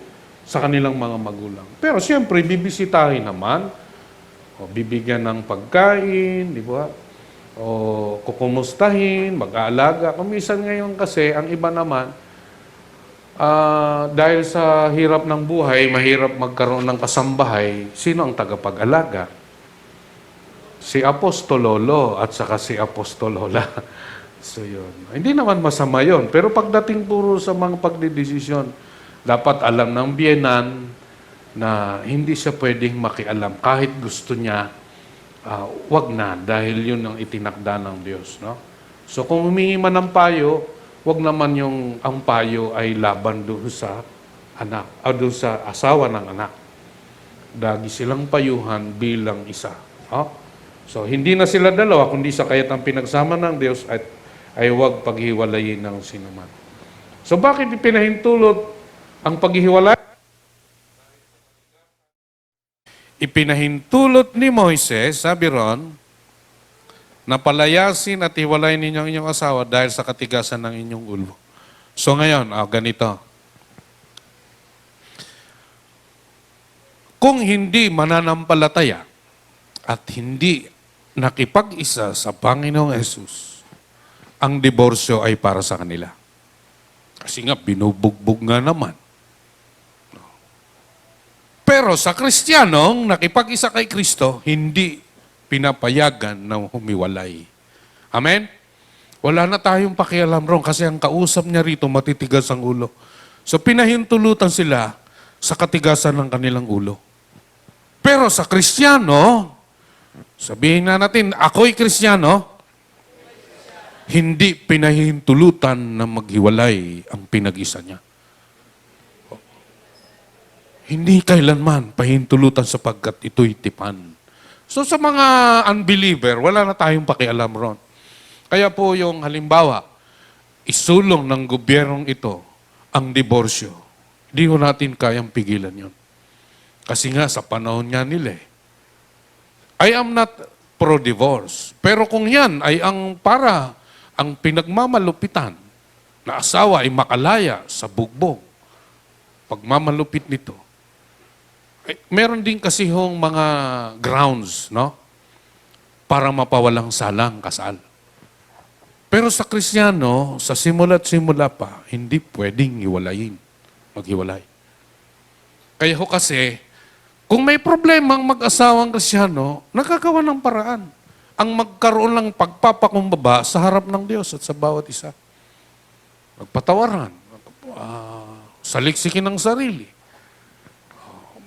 sa kanilang mga magulang. Pero, siyempre, bibisitahin naman, o bibigyan ng pagkain, di ba? O kukumustahin, mag-aalaga. Kumisan ngayon kasi, ang iba naman, dahil sa hirap ng buhay, mahirap magkaroon ng kasambahay, sino ang tagapag-alaga? Si Apostololo at saka si Apostolola. So yun. Hindi naman masama yun. Pero pagdating puro sa mga pagdidesisyon, dapat alam ng biyenan na hindi siya pwedeng makialam. Kahit gusto niya, wag na dahil yun ang itinakda ng Diyos. No? So kung humingi man ng payo, wag naman yung ang payo ay laban doon sa anak, o doon sa asawa ng anak. Dagi silang payuhan bilang isa. So, hindi na sila dalawa, kundi sa kaya't ang pinagsama ng Diyos ay huwag paghiwalayin ng sinuman. So, bakit ipinahintulot ang paghihiwalay? Ipinahintulot ni Moises, sabi ron, na palayasin at hiwalayin ninyo ang inyong asawa dahil sa katigasan ng inyong ulo. So ngayon, ganito. Kung hindi mananampalataya at hindi nakipag-isa sa Panginoong Yesus, ang diborsyo ay para sa kanila. Kasi nga, binubugbog nga naman. Pero sa Kristiyanong nakipag-isa kay Kristo, hindi pinapayagan na humiwalay. Amen? Wala na tayong pakialam ron kasi ang kausap niya rito matitigas ang ulo. So pinahintulutan sila sa katigasan ng kanilang ulo. Pero sa Kristiyano, sabihin na natin, ako'y Kristiyano, hindi pinahintulutan na maghiwalay ang pinag-isa niya. Hindi kailanman pahintulutan sapagkat ito'y tipan. So sa mga unbeliever, wala na tayong pakialam ron. Kaya po yung halimbawa, isulong ng gobyernong ito ang diborsyo. Hindi ko natin kayang pigilan yon. Kasi nga sa panahon nga nila I am not pro-divorce. Pero kung yan ay ang pinagmamalupitan na asawa ay makalaya sa bugbog, pagmamalupit nito, meron din kasi hong mga grounds, no? Para mapawalang salang kasal. Pero sa Kristiyano, sa simula't simula pa, hindi pwedeng maghiwalay. Kaya ho kasi, kung may problema ang mag-asawang Kristiyano, nakagawa ng paraan. Ang magkaroon ng pagpapakumbaba sa harap ng Diyos at sa bawat isa. Magpatawaran, saliksikin ng sarili,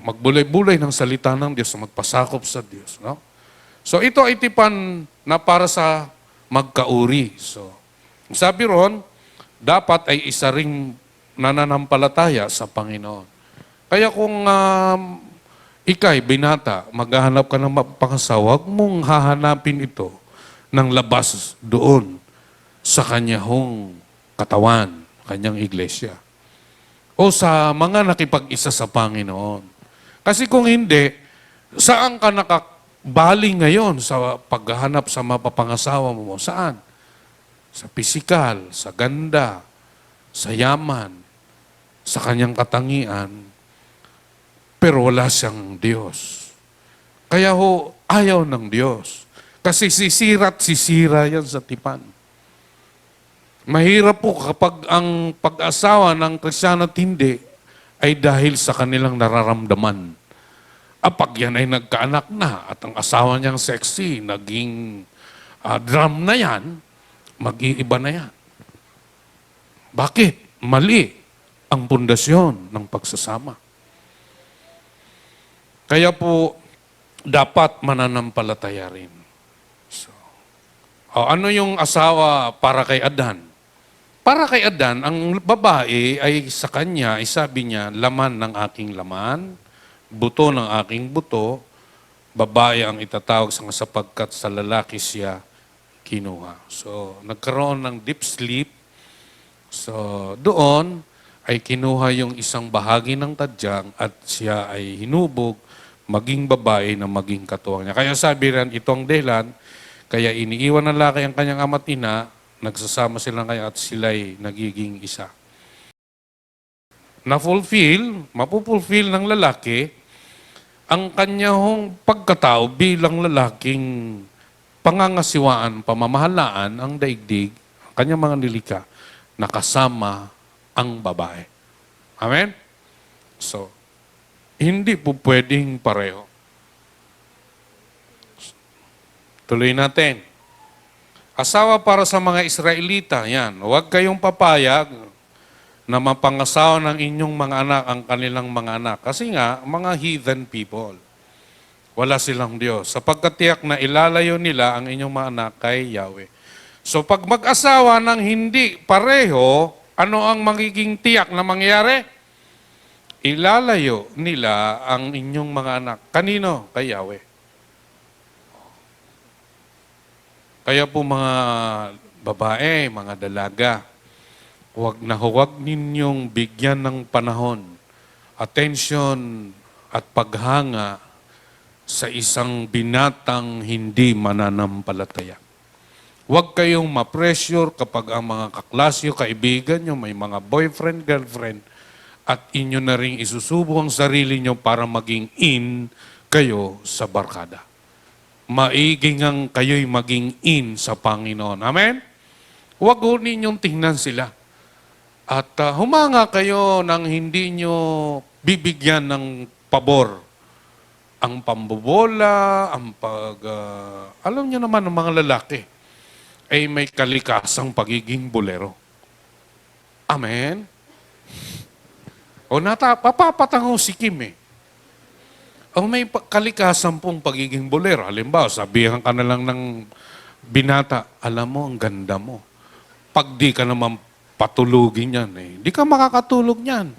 magbulay-bulay ng salita ng Diyos, magpasakop sa Diyos. No? So ito ay tipan na para sa magkauri. So, sabi ron, dapat ay isa ring nananampalataya sa Panginoon. Kaya kung ikay, binata, maghahanap ka ng mapangasawa, huwag mong hahanapin ito ng labas doon sa kanyang katawan, kanyang iglesia. O sa mga nakipag-isa sa Panginoon. Kasi kung hindi, saan ka nakabali ngayon sa paghahanap sa mapapangasawa mo? Saan? Sa pisikal, sa ganda, sa yaman, sa kanyang katangian, pero wala siyang Diyos. Kaya ho, ayaw ng Diyos. Kasi sisira't sisira yan sa tipan. Mahirap po kapag ang pag-asawa ng Kristiyano at hindi ay dahil sa kanilang nararamdaman. Pag yan ay nagkaanak na at ang asawa niyang sexy, naging drum na yan, mag-iiba na yan. Bakit? Mali ang pundasyon ng pagsasama. Kaya po, dapat mananampalataya rin. So, ano yung asawa para kay Adan? Para kay Adan, ang babae ay sa kanya, ay sabi niya, laman ng aking laman, buto ng aking buto, babae ang itatawag sapagkat sa lalaki siya kinuha. So, nagkaroon ng deep sleep. So, doon ay kinuha yung isang bahagi ng tadyang at siya ay hinubog maging babae na maging katuwang niya. Kaya sabi rin, itong dahilan, kaya iniiwan ng lalaki ang kanyang ama't ina, nagsasama sila ngayon at sila'y nagiging isa. Mapupulfill ng lalaki ang kanyang pagkatao bilang lalaking pangangasiwaan, pamamahalaan ang daigdig, ang kanyang mga nilika, nakasama ang babae. Amen? So, hindi po pwedeng pareho. Tuloy natin. Asawa para sa mga Israelita, yan. Huwag kayong papayag na mapangasawa ng inyong mga anak ang kanilang mga anak. Kasi nga, mga heathen people. Wala silang Diyos. Sapagkat tiyak na ilalayo nila ang inyong mga anak kay Yahweh. So pag mag-asawa ng hindi pareho, ano ang magiging tiyak na mangyayari? Ilalayo nila ang inyong mga anak. Kanino? Kay Yahweh. Kaya po mga babae, mga dalaga, huwag ninyong bigyan ng panahon, attention at paghanga sa isang binatang hindi mananampalataya. Huwag kayong ma-pressure kapag ang mga kaklasyo, kaibigan nyo, may mga boyfriend, girlfriend, at inyo na rin isusubo ang sarili nyo para maging in kayo sa barkada. maiging ang kayo'y maging in sa Panginoon. Amen? Huwag ho ninyong tingnan sila. At humanga kayo nang hindi nyo bibigyan ng pabor. Ang pambobola, ang alam nyo naman ng mga lalaki, ay may kalikasang pagiging bolero. Amen? O papapatango si Kim eh. O may kalikasan pong pagiging bolero. Halimbawa, sabihan ka na lang ng binata, alam mo, ang ganda mo. Pag di ka naman patulugin yan, di ka makakatulog yan.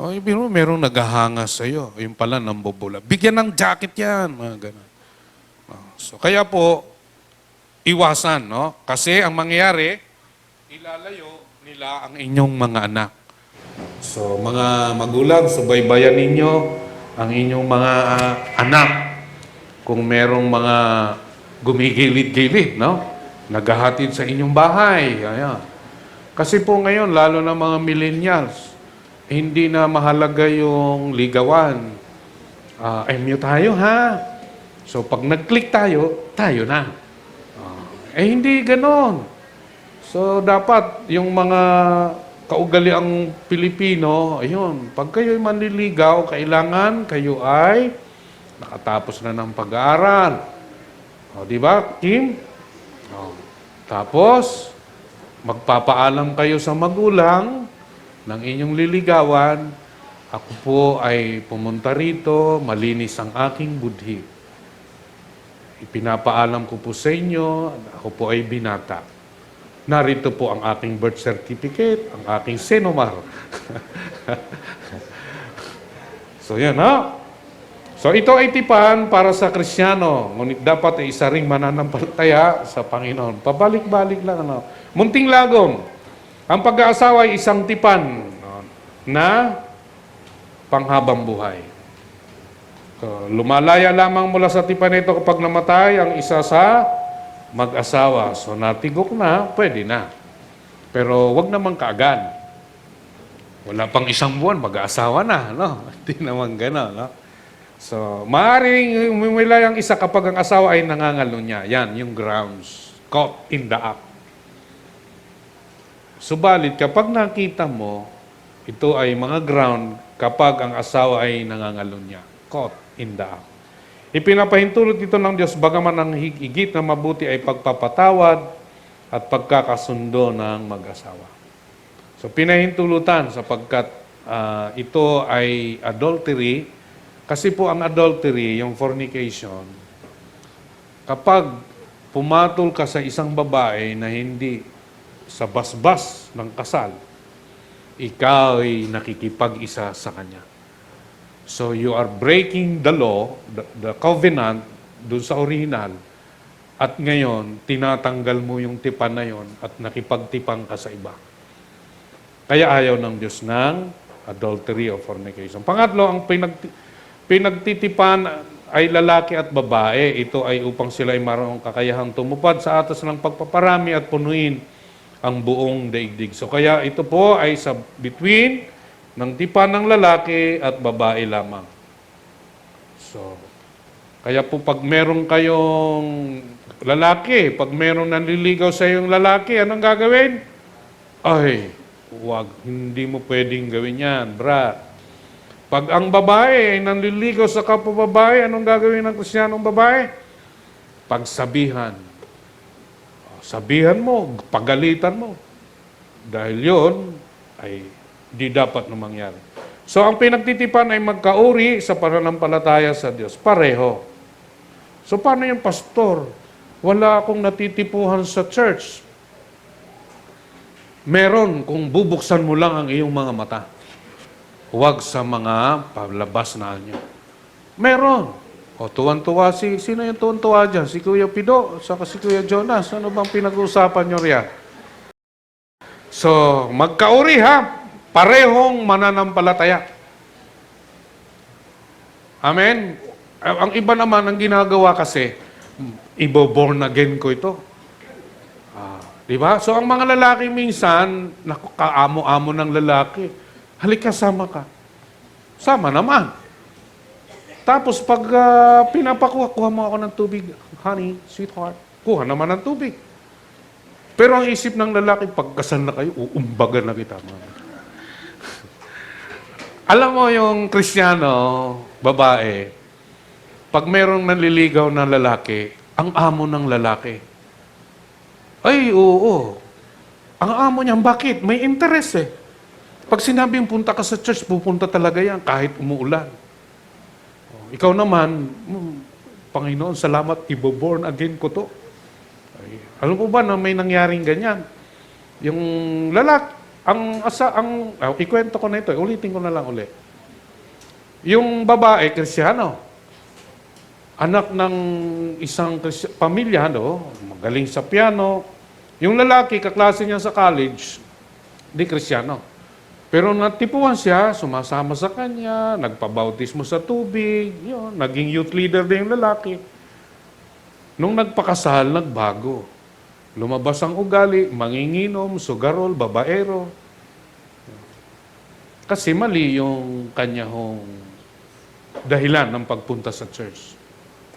O, ibig mo, merong naghahanga sa'yo. Yung pala, nambobola. Bigyan ng jacket yan. Mga ganun. So, kaya po, iwasan, no? Kasi ang mangyayari, ilalayo nila ang inyong mga anak. So, mga magulang, subaybayan ninyo ang inyong mga anak. Kung merong mga gumigilid-gilid, no? Naghahatid sa inyong bahay. Ayan. Kasi po ngayon, lalo na mga millennials, hindi na mahalaga yung ligawan. MU tayo, ha? So, pag nag-click tayo, tayo na. Hindi ganon. So, dapat yung mga kaugaliang Pilipino, ayun, pag kayo'y manliligaw, kailangan kayo ay nakatapos na ng pag-aaral. O, di ba, Kim? O, tapos, magpapaalam kayo sa magulang ng inyong liligawan, ako po ay pumunta rito, malinis ang aking budhi. Ipinapaalam ko po sa inyo, ako po ay binata. Narito po ang aking birth certificate, ang aking senomar. So yan, ha? So ito ay tipan para sa Kristiyano, ngunit dapat ay isa ring mananampalataya sa Panginoon. Pabalik-balik lang, ano? Munting lagom. Ang pag-aasawa ay isang tipan na panghabang buhay. So, lumalaya lamang mula sa tipan ito kapag namatay ang isa sa mag-asawa. So natigok na, pwede na. Pero wag naman kaagad. Wala pang isang buwan, mag-aasawa na. No? Hindi naman gano'n. No? So, maaaring humimilay ang isa kapag ang asawa ay nangangalo niya. Yan, yung grounds. Caught in the act. Subalit, kapag nakita mo, ito ay mga ground kapag ang asawa ay nangangalo niya. Caught in the act. Ipinapahintulot ito ng Diyos, bagaman ang higit na mabuti ay pagpapatawad at pagkakasundo ng mag-asawa. So, pinahintulutan sapagkat ito ay adultery. Kasi po ang adultery, yung fornication, kapag pumatol ka sa isang babae na hindi sa basbas ng kasal, ikaw ay nakikipag-isa sa kanya. So you are breaking the law, the covenant, dun sa original, at ngayon, tinatanggal mo yung tipan na yon at nakipagtipang ka sa iba. Kaya ayaw ng Diyos ng adultery o fornication. Pangatlo, ang pinagtitipan ay lalaki at babae. Ito ay upang sila ay marunong kakayahang tumupad sa atas ng pagpaparami at punuin ang buong daigdig. So kaya ito po ay sa between ng tipan ng lalaki at babae lamang. So, kaya po pag meron kayong lalaki, pag meron nanliligaw sa iyong lalaki, anong gagawin? Ay, wag, hindi mo pwedeng gawin yan, brat. Pag ang babae ay nanliligaw sa kapwa babae, anong gagawin ng Kristiyanong babae? Pagsabihan. Sabihan mo, pagalitan mo. Dahil yun ay di dapat na mangyari. So, ang pinagtitipan ay magkauri sa pananampalataya sa Diyos. Pareho. So, paano yung pastor? Wala akong natitipuhan sa church. Meron kung bubuksan mo lang ang iyong mga mata. Huwag sa mga palabas na anyo. Meron. O, tuwan-tuwa sino yung tuwan-tuwa dyan? Si Kuya Pido, saka si Kuya Jonas. Ano bang pinag-uusapan nyo riyan? So, magkauri ha. Parehong mananampalataya. Amen? Ang iba naman, ang ginagawa kasi, ibo-born again ko ito. Di ba? So, ang mga lalaki minsan, kaamo-amo ng lalaki, halika, sama ka. Sama naman. Tapos pag pinapakuha, kuha mo ako ng tubig, honey, sweetheart, kuha naman ng tubig. Pero ang isip ng lalaki, pagkasal na kayo, uumbagan na kita. Alam mo yung Kristiyano, babae, pag merong nanliligaw na lalaki, ang amo ng lalaki. Ay, oo. Ang amo niya, bakit? May interest eh. Pag sinabing punta ka sa church, pupunta talaga yan kahit umuulan. Ikaw naman, Panginoon, salamat, ibo-born again ko to. Ay, alam mo ba na may nangyaring ganyan? Yung ikwento ko na ito, ulitin ko na lang uli. Yung babae, Kristiyano, anak ng isang pamilya, magaling sa piano. Yung lalaki, kaklase niya sa college, di Kristiyano. Pero natipuan siya, sumasama sa kanya, nagpabautismo sa tubig, yun, naging youth leader din yung lalaki. Nung nagpakasal, nagbago. Lumabas ang ugali, manginginom, sugarol, babaero. Kasi mali yung kanyang dahilan ng pagpunta sa church.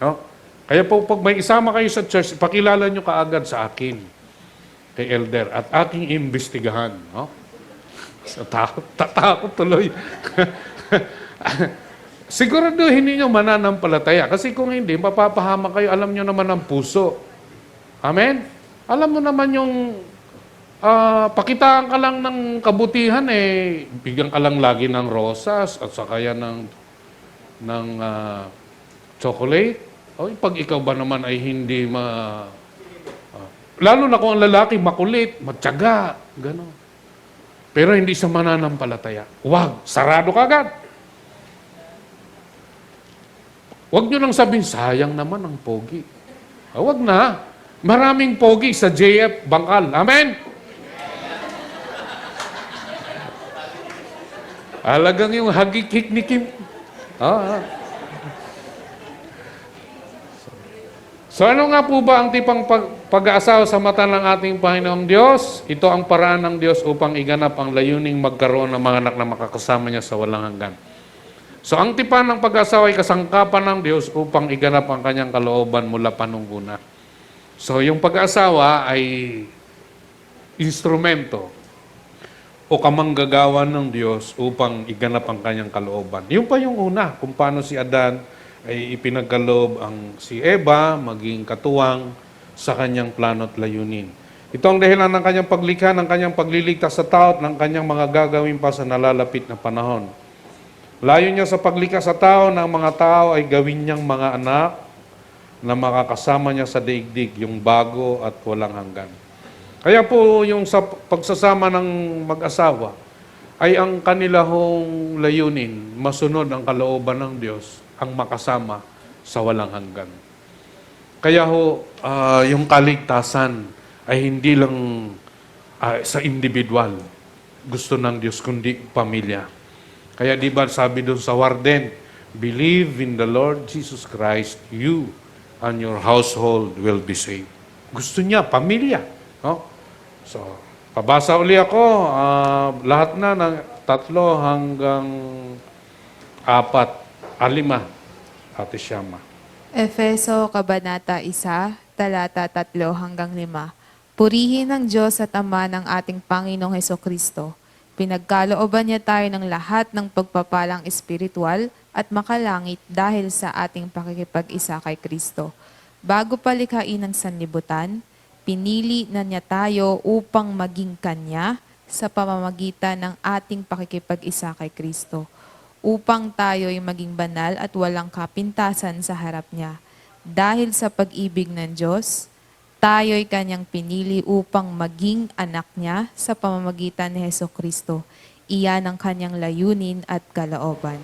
No? Kaya po, pag may isama kayo sa church, pakilala nyo kaagad sa akin, kay elder, at aking imbestigahan. No? So, tatakot tuloy. Siguraduhin ninyo mananampalataya. Kasi kung hindi, mapapahama kayo, alam nyo naman ang puso. Amen? Alam mo naman yung pakitaan ka lang ng kabutihan, bigyan ka lang lagi ng rosas at saka yan ng chocolate. O, pag ikaw ba naman ay hindi lalo na kung ang lalaki makulit, matyaga, gano'n. Pero hindi sa mananampalataya. Huwag, sarado ka agad. Huwag nyo nang sabihin, sayang naman ang pogi. Huwag na. Maraming pogi sa JF Bangkal. Amen? Alagang yung hagikik ni Kim. So ano nga po ba ang tipang pag-aasawa sa mata ng ating Panginoong Diyos? Ito ang paraan ng Diyos upang iganap ang layuning magkaroon ng mga anak na makakasama niya sa walang hanggan. So ang tipan ng pag-aasawa ay kasangkapan ng Diyos upang iganap ang kanyang kalooban mula panungguna. So yung pag-aasawa ay instrumento o kamanggagawa ng Diyos upang iganap ang kanyang kalooban. Yung pa yung una, kung paano si Adan ay ipinagkaloob ang si Eva maging katuwang sa kanyang plano at layunin. Ito ang dahilan ng kanyang paglikha, ng kanyang pagliligtas sa tao at ng kanyang mga gagawin pa sa nalalapit na panahon. Layo niya sa paglikha sa tao ng mga tao ay gawin niyang mga anak na makakasama niya sa daigdig, yung bago at walang hanggan. Kaya po yung sa pagsasama ng mag-asawa ay ang kanilahong layunin, masunod ang kalooban ng Diyos, ang makasama sa walang hanggan. Kaya yung kaligtasan ay hindi lang sa individual, gusto ng Diyos, kundi pamilya. Kaya di ba sabi doon sa Warden, believe in the Lord Jesus Christ, you and your household will be saved. Gusto niya, pamilya. No? So, pabasa uli ako, lahat na ng 3 hanggang 4, 5, Ate Shama. Efeso, Kabanata 1, talata 3 hanggang 5. Purihin ng Diyos at Ama ng ating Panginoong Hesukristo. Pinagkalooban niya tayo ng lahat ng pagpapalang espiritual at makalangit dahil sa ating pakikipag-isa kay Kristo. Bago palikhain ng sanlibutan, pinili na niya tayo upang maging Kanya sa pamamagitan ng ating pakikipag-isa kay Kristo, upang tayo'y maging banal at walang kapintasan sa harap niya. Dahil sa pag-ibig ng Diyos, tayo'y Kanyang pinili upang maging anak niya sa pamamagitan ni Hesukristo. Iyan ang Kanyang layunin at kalooban.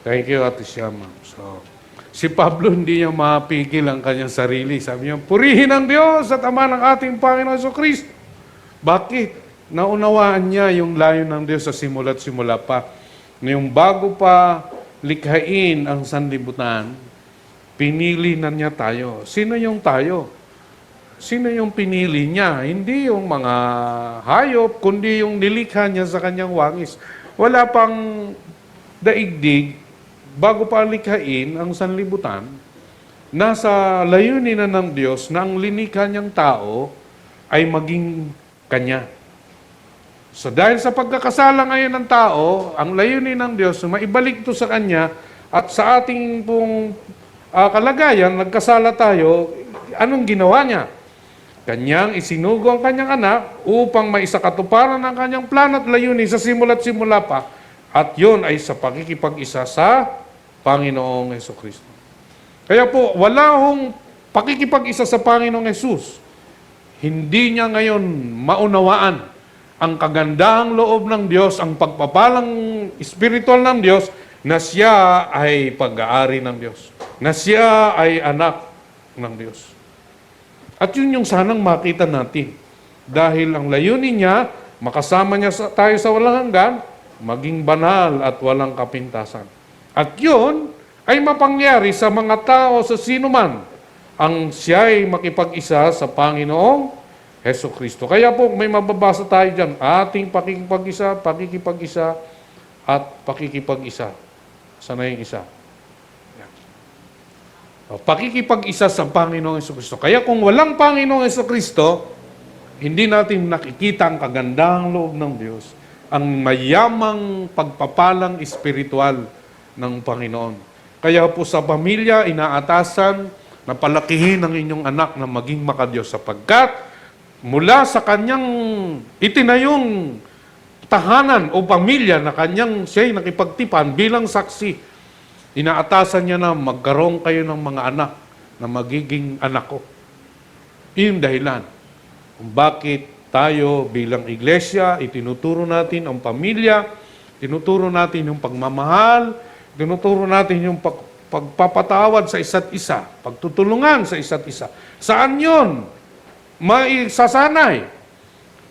Thank you, Ate Shama. So, si Pablo hindi niya mapigil ang kanyang sarili. Sabi niya, purihin ang Diyos at Ama ng ating Panginoon Jesucristo. Bakit? Naunawaan niya yung layon ng Diyos sa simula't simula pa. Ngayong bago pa likhain ang sanlibutan, pinili na niya tayo. Sino yung tayo? Sino yung pinili niya? Hindi yung mga hayop, kundi yung nilikha niya sa kanyang wangis. Wala pang daigdig, bago pa likhain ang sanlibutan, nasa layunin na ng Diyos na ang linikha niyang tao ay maging Kanya. So dahil sa pagkakasala ngayon ng tao, ang layunin ng Diyos na maibalik ito sa Kanya at sa ating pong kalagayan, nagkasala tayo, anong ginawa niya? Kanyang isinugo ang kanyang anak upang maisakatuparan ang kanyang plano at layunin sa simula't simula pa. At yun ay sa pakikipag-isa sa Panginoong Hesukristo. Kaya po, wala hong pakikipag-isa sa Panginoong Hesus. Hindi niya ngayon maunawaan ang kagandahang loob ng Diyos, ang pagpapalang espiritual ng Diyos, na siya ay pag-aari ng Diyos. Na siya ay anak ng Diyos. At yun yung sanang makita natin. Dahil ang layunin niya, makasama niya tayo sa walang hanggan, maging banal at walang kapintasan. At yun ay mapangyari sa mga tao, sa sino man, ang siya ay makipag-isa sa Panginoong Hesukristo. Kaya po, may mababasa tayo dyan, ating pakikipag-isa, at pakikipag-isa. Sana yung isa. Pakikipag-isa sa Panginoong Hesukristo. Kaya kung walang Panginoong Hesukristo, hindi natin nakikita ang kagandahang loob ng Diyos, ang mayamang pagpapalang espiritual ng Panginoon. Kaya po sa pamilya, inaatasan na palakihin ang inyong anak na maging makadiyos sapagkat mula sa kanyang itinayong tahanan o pamilya na kanyang siya'y nakipagtipan bilang saksi, inaatasan niya na magkaroon kayo ng mga anak na magiging anak ko. Iyon dahilan kung bakit tayo bilang iglesia, itinuturo natin ang pamilya, tinuturo natin yung pagmamahal, tinuturo natin yung pagpapatawad sa isa't isa, pagtutulungan sa isa't isa. Saan yun? Maisasanay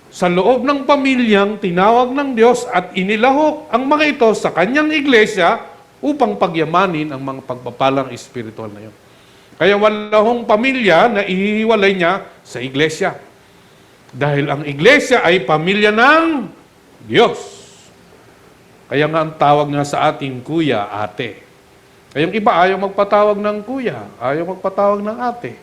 sa loob ng pamilyang tinawag ng Diyos at inilahok ang mga ito sa kanyang iglesia upang pagyamanin ang mga pagpapalang espiritual na yun. Kaya wala hong pamilya na ihiwalay niya sa iglesia. Dahil ang iglesia ay pamilya ng Diyos. Kaya nga ang tawag nga sa ating kuya, ate. Kaya yung iba ayaw magpatawag ng kuya, ayaw magpatawag ng ate.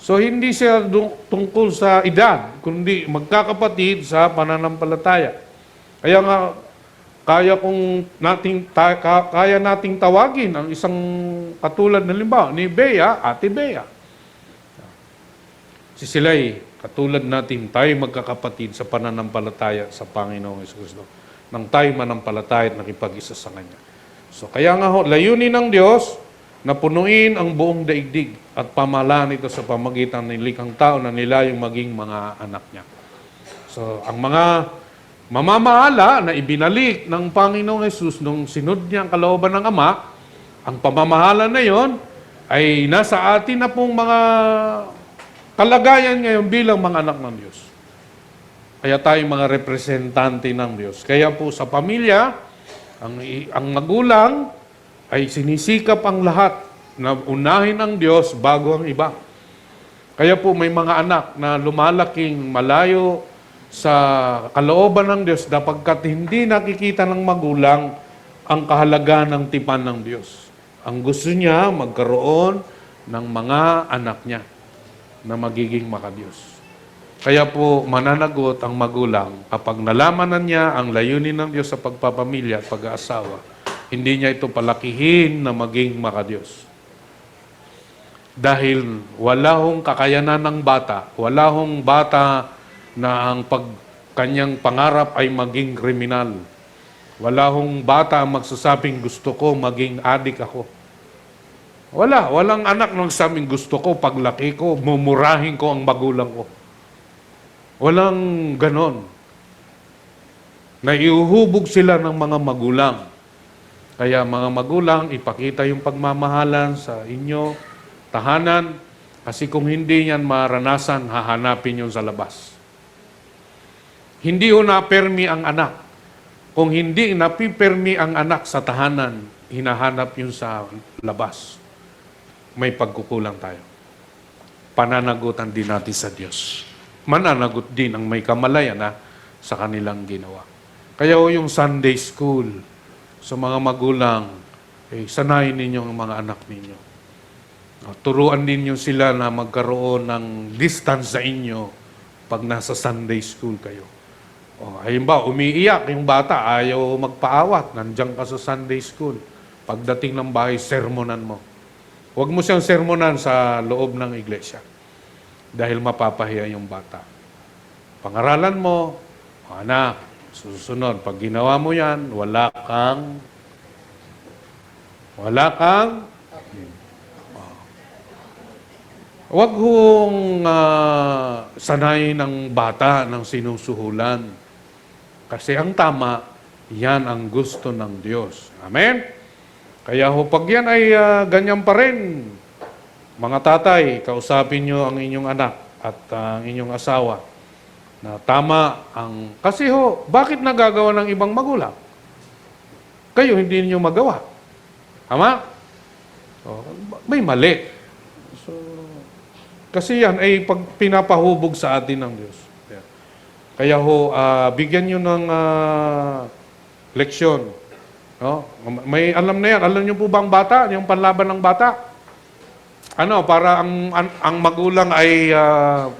So hindi siya tungkol sa edad, kundi magkakapatid sa pananampalataya. Kaya nga kaya nating tawagin ang isang katulad na limbawa ni Bea, Ate Bea. Si sila'y katulad natin, tayo magkakapatid sa pananampalataya sa Panginoong Jesucristo. Nang tayo manampalataya at nakipag-isa sa Kanya. So kaya nga layunin ng Diyos na punuin ang buong daigdig at pamahalaan ito sa pamagitan ng likhang tao na nilayong maging mga anak niya. So ang mga mamamahala na ibinalik ng Panginoong Hesus nung sinod niya ang kalooban ng Ama, ang pamamahala na yon ay nasa atin na pong mga kalagayan ngayon bilang mga anak ng Diyos. Kaya tayo mga representante ng Diyos. Kaya po sa pamilya, ang magulang ay sinisikap ang lahat na unahin ang Diyos bago ang iba. Kaya po may mga anak na lumalaking malayo sa kalooban ng Diyos sapagkat hindi nakikita ng magulang ang kahalagaan ng tipan ng Diyos. Ang gusto niya magkaroon ng mga anak niya na magiging makadiyos. Kaya po mananagot ang magulang kapag nalaman na niya ang layunin ng Diyos sa pagpapamilya at pag-aasawa, hindi niya ito palakihin na maging makadiyos. Dahil wala hong kakayanan ng bata, wala hong bata na ang kanyang pangarap ay maging kriminal. Wala hong bata ang magsasabing gusto ko maging adik ako. Walang anak na magsasabing gusto ko paglaki ko, mumurahin ko ang magulang ko. Walang ganon. Naiuhubog sila ng mga magulang. Kaya mga magulang, ipakita yung pagmamahalan sa inyo, tahanan, kasi kung hindi yan maranasan, hahanapin yun sa labas. Hindi ho napermi ang anak. Kung hindi napipermi ang anak sa tahanan, hinahanap yun sa labas. May pagkukulang tayo. Pananagutan din natin sa Diyos. Mananagot din ang may kamalayan sa kanilang ginawa. Kaya yung Sunday school sa mga magulang, sanayin ninyo ang mga anak ninyo. Turuan ninyo sila na magkaroon ng distance sa inyo pag nasa Sunday school kayo. Halimbawa, umiiyak yung bata, ayaw magpaawat, nandiyan ka sa Sunday school. Pagdating ng bahay, sermonan mo. Huwag mo siyang sermonan sa loob ng iglesia dahil mapapahiya yung bata. Pangaralan mo, anak, susunod, pag ginawa mo yan, wala kang Huwag hong sanay ng bata ng sinusuhulan. Kasi ang tama, yan ang gusto ng Diyos. Amen? Kaya pag yan ay ganyan pa rin, mga tatay, kausapin nyo ang inyong anak at ang inyong asawa na tama ang... Kasi bakit nagagawa ng ibang magulang? Kayo hindi niyo magawa. Tama? May mali. Kasi yan ay pinapahubog sa atin ng Diyos. Kaya bigyan nyo ng leksyon. No? May alam na yan. Alam nyo po ba ang bata? Yung panlaban ng bata? Para ang magulang ay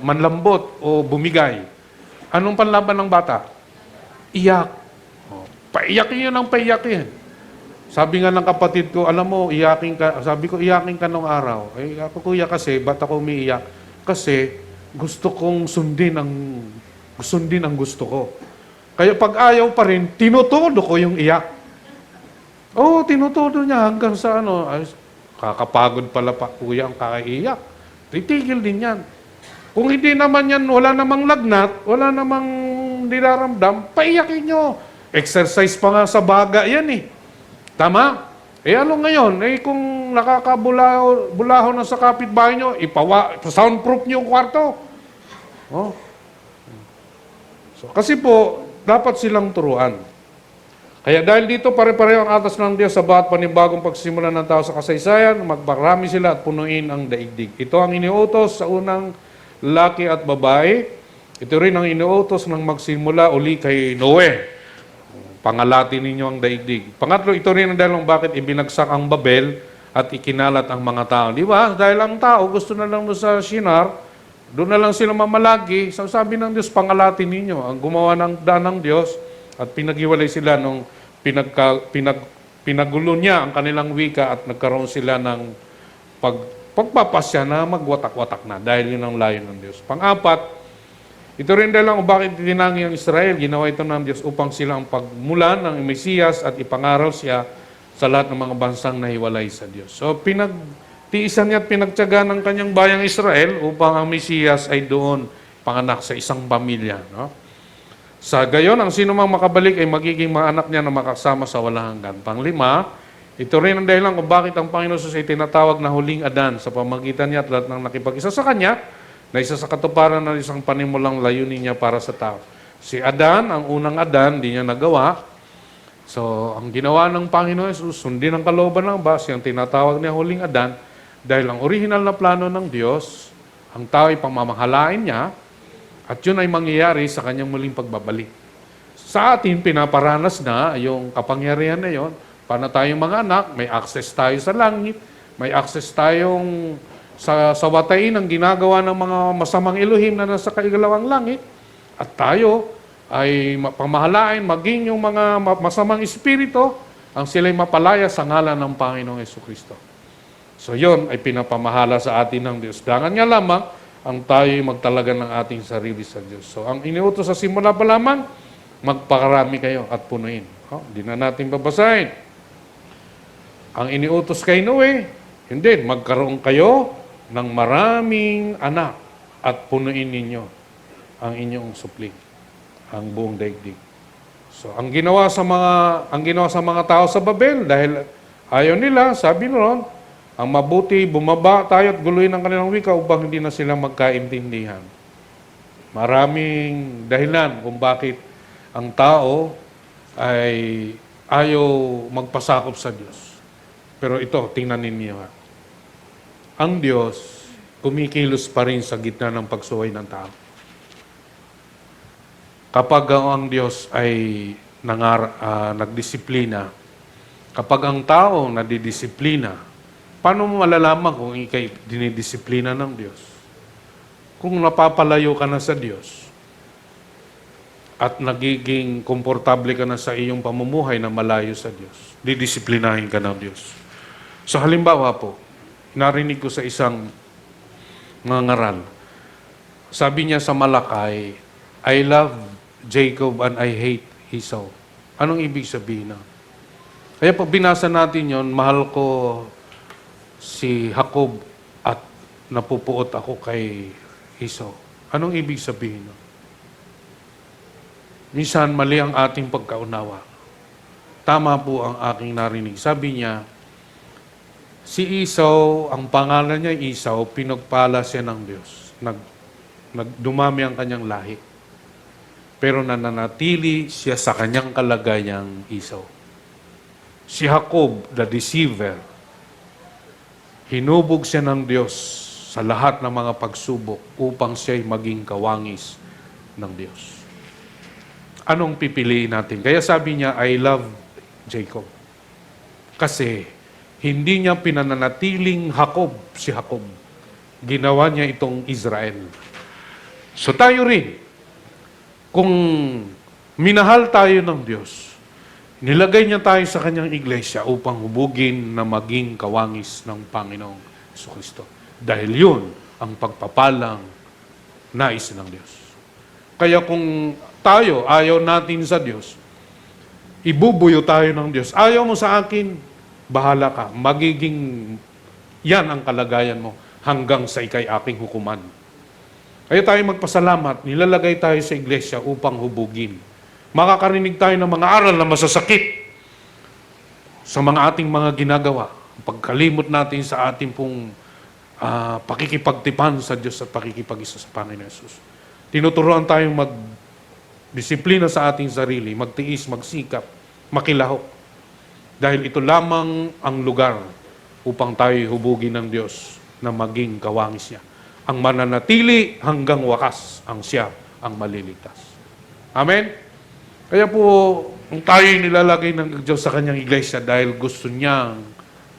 manlambot o bumigay. Anong panlaban ng bata? Iyak. Paiyakin yun ang paiyakin. Sabi nga ng kapatid ko, alam mo, iyakin ka. Sabi ko, iyakin ka nung araw. Ako kuya kasi, ba't ako umiiyak? Kasi gusto kong sundin ang gusto ko. Kaya pag ayaw pa rin, tinutodo ko yung iyak. Tinutodo niya hanggang sa kakapagod pala pa kuya ang kakaiyak. Titigil din yan. Kung hindi naman yan, wala namang lagnat, wala namang niraramdam, paiyakin nyo. Exercise pa nga sa baga yan eh. Tama? Ano ngayon? Kung nakakabulaho na sa kapitbahay nyo, soundproof nyo yung kwarto. Kasi po, dapat silang turuan. Kaya dahil dito, pare-pareho ang atas ng Diyos sa bawat panibagong pagsisimula ng tao sa kasaysayan, magparami sila at punuin ang daigdig. Ito ang iniutos sa unang lalaki at babae. Ito rin ang iniutos ng magsimula uli kay Noe. Pangalatin ninyo ang daigdig. Pangatlo, ito rin ang dahilan bakit ibinagsak ang Babel at ikinalat ang mga tao. Di ba? Dahil ang tao gusto na lang doon sa Shinar, doon na lang sila mamalagi. So, sabi ng Diyos, pangalatin ninyo. Ang gumawa ng daan ng Diyos at pinaghiwalay sila nung pinagulo niya ang kanilang wika at nagkaroon sila ng pagpapasya na magwatak-watak na dahil yun ang layo ng Diyos. Pang-apat, ito rin dahil lang bakit tinangi ang Israel, ginawa ito ng Diyos upang sila ang pagmulan ng Mesiyas at ipangaral siya sa lahat ng mga bansang nahiwalay sa Diyos. So, pinagtiisan niya at pinagtyaga ng kanyang bayang Israel upang ang Mesiyas ay doon panganak sa isang pamilya. No? Sa gayon, ang sino mang makabalik ay magiging mga anak niya na makasama sa walang hanggan. Panglima, ito rin ang dahilan kung bakit ang Panginoon ay tinatawag na huling Adan sa pamagitan niya at lahat ng nakipag-isa sa kanya, na isa sa katuparan ng isang panimulang layunin niya para sa tao. Si Adan, ang unang Adan, di niya nagawa. So, ang ginawa ng Panginoon Jesus, sundin ang kalooban ng Aba, siyang tinatawag niya huling Adan, dahil ang original na plano ng Diyos, ang tao ay pamamahalain niya, at yun ay mangyayari sa kanyang muling pagbabalik. Sa atin, pinaparanas na yung kapangyarihan na yun. Paano tayong mga anak, may access tayo sa langit, may access tayong sa watain ang ginagawa ng mga masamang Elohim na nasa kaigalawang langit, at tayo ay pamahalain maging yung mga masamang espiritu ang sila'y mapalaya sa ngalan ng Panginoong Jesucristo. So yon ay pinapamahala sa atin ng Diyos. Dangan nga lamang ang tayo'y magtalaga ng ating sarili sa Diyos. So ang iniutos sa simula pa lamang, magpakarami kayo at punuin. Hindi na natin babasahin. Ang iniutos kay Noe, hindi, magkaroon kayo ng maraming anak at punuin ninyo ang inyong supling, ang buong daigdig. So, ang ginawa sa mga tao sa Babel, dahil ayaw nila, sabi noon, ang mabuti bumaba tayo at guluhin ang kanilang wika upang hindi na sila magkaintindihan. Maraming dahilan kung bakit ang tao ay ayaw magpasakop sa Diyos. Pero ito, tingnan ninyo ha. Ang Diyos, kumikilos pa rin sa gitna ng pagsuway ng tao. Kapag ang Diyos ay nagdisiplina, Kapag ang tao nadidisiplina, paano mo malalaman kung ikay dinidisiplina ng Diyos? Kung napapalayo ka na sa Diyos at nagiging komportable ka na sa iyong pamumuhay na malayo sa Diyos, didisiplinahin ka ng Diyos. So halimbawa po, narinig ko sa isang mangaral, sabi niya sa Malakay, I love Jacob and I hate Esau. Anong ibig sabihin na? Kaya pag binasa natin yon, mahal ko si Jacob at napupuot ako kay Esau. Anong ibig sabihin nun? Minsan mali ang ating pagkaunawa. Tama po ang aking narinig. Sabi niya, si Esau, ang pangalan niya Esau, pinagpala siya ng Diyos. Dumami ang kanyang lahi. Pero nananatili siya sa kanyang kalagayang Esau. Si Jacob, the deceiver, hinubog siya ng Diyos sa lahat ng mga pagsubok upang siya'y maging kawangis ng Diyos. Anong pipiliin natin? Kaya sabi niya, I love Jacob. Kasi hindi niya pinananatiling Jacob si Jacob. Ginawa niya itong Israel. So tayo rin, kung minahal tayo ng Diyos, nilagay niya tayo sa kanyang iglesia upang hubugin na maging kawangis ng Panginoong Jesucristo. Dahil yun ang pagpapalang nais ng Diyos. Kaya kung tayo, ayaw natin sa Diyos, ibubuyo tayo ng Diyos. Ayaw mo sa akin, bahala ka. Magiging yan ang kalagayan mo hanggang sa ikay aking hukuman. Kaya tayo magpasalamat, nilalagay tayo sa iglesia upang hubugin. Makakarinig tayo ng mga aral na masasakit sa mga ating mga ginagawa. Pagkalimot natin sa ating pong pakikipagtipan sa Diyos at pakikipag-isa sa Panginoon Jesus. Tinuturuan tayong magdisiplina sa ating sarili, magtiis, magsikap, makilahok. Dahil ito lamang ang lugar upang tayo hubugin ng Diyos na maging kawangis niya. Ang mananatili hanggang wakas ang siya ang maliligtas. Amen? Kaya po, kung tayo'y nilalagay ng Diyos sa kanyang iglesia dahil gusto niyang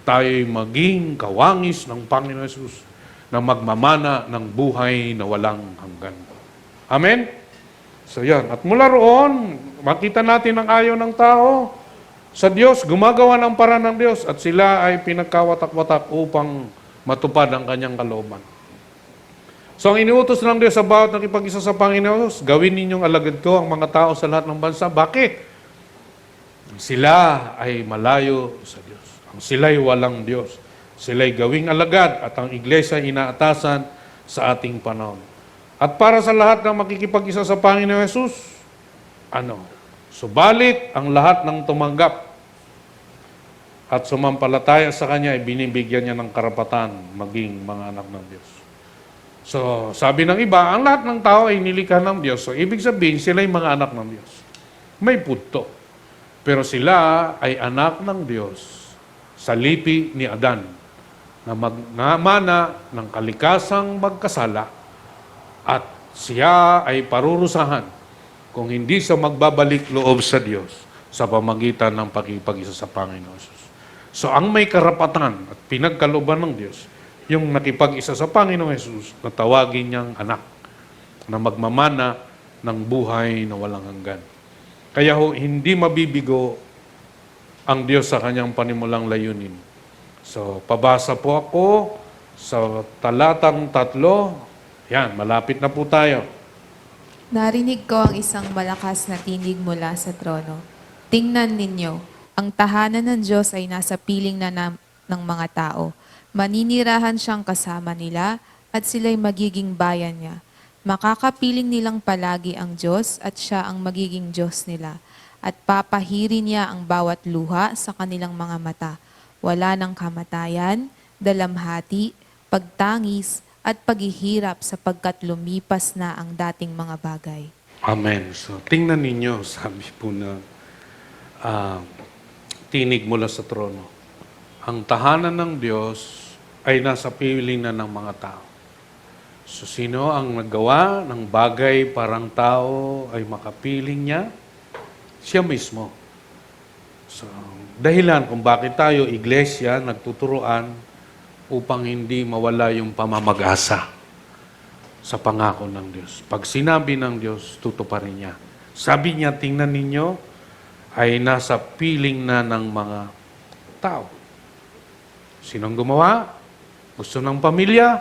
tayo'y maging kawangis ng Panginoon Jesus na magmamana ng buhay na walang hanggan. Amen? So yan. At mula roon, makita natin ang ayaw ng tao sa Diyos, gumagawa ng paraan ng Diyos at sila ay pinagkawatak-watak upang matupad ang kanyang kalooban. So ang iniutos ng Diyos sa bawat nakipag-isa sa Panginoon, gawin ninyong alagad ko ang mga tao sa lahat ng bansa. Bakit? Sila ay malayo sa Diyos. Sila'y walang Diyos. Sila'y gawing alagad at ang iglesia inaatasan sa ating panahon. At para sa lahat ng makikipag-isa sa Panginoon Jesus, subalit ang lahat ng tumanggap at sumampalataya sa Kanya ay binibigyan niya ng karapatan maging mga anak ng Diyos. So, sabi ng iba, ang lahat ng tao ay nilikha ng Diyos. So, ibig sabihin, sila'y mga anak ng Diyos. May punto. Pero sila ay anak ng Diyos sa lipi ni Adan na magnamana ng kalikasang magkasala at siya ay parurusahan kung hindi sa magbabalik loob sa Diyos sa pamagitan ng pakipag-isa sa Panginoon Jesus. So, ang may karapatan at pinagkalooban ng Diyos, yung nakipag-isa sa Panginoong Jesus na tawagin niyang anak na magmamana ng buhay na walang hanggan. Kaya hindi mabibigo ang Diyos sa kanyang panimulang layunin. So, pabasa po ako sa talatang 3. Yan, malapit na po tayo. Narinig ko ang isang malakas na tinig mula sa trono. Tingnan ninyo, ang tahanan ng Diyos ay nasa piling na ng mga tao. Maninirahan siyang kasama nila at sila'y magiging bayan niya. Makakapiling nilang palagi ang Diyos at siya ang magiging Diyos nila. At papahirin niya ang bawat luha sa kanilang mga mata. Wala ng kamatayan, dalamhati, pagtangis, at paghihirap sapagkat lumipas na ang dating mga bagay. Amen. So, tingnan ninyo, sabi po na tinig mula sa trono. Ang tahanan ng Diyos ay nasa piling na ng mga tao. So, sino ang naggawa ng bagay parang tao ay makapiling niya? Siya mismo. So, dahilan kung bakit tayo, iglesia, nagtuturuan upang hindi mawala yung pamamag-asa sa pangako ng Diyos. Pag sinabi ng Diyos, tutuparin niya. Sabi niya, tingnan ninyo, ay nasa piling na ng mga tao. Sinong gumawa? Gusto ng pamilya?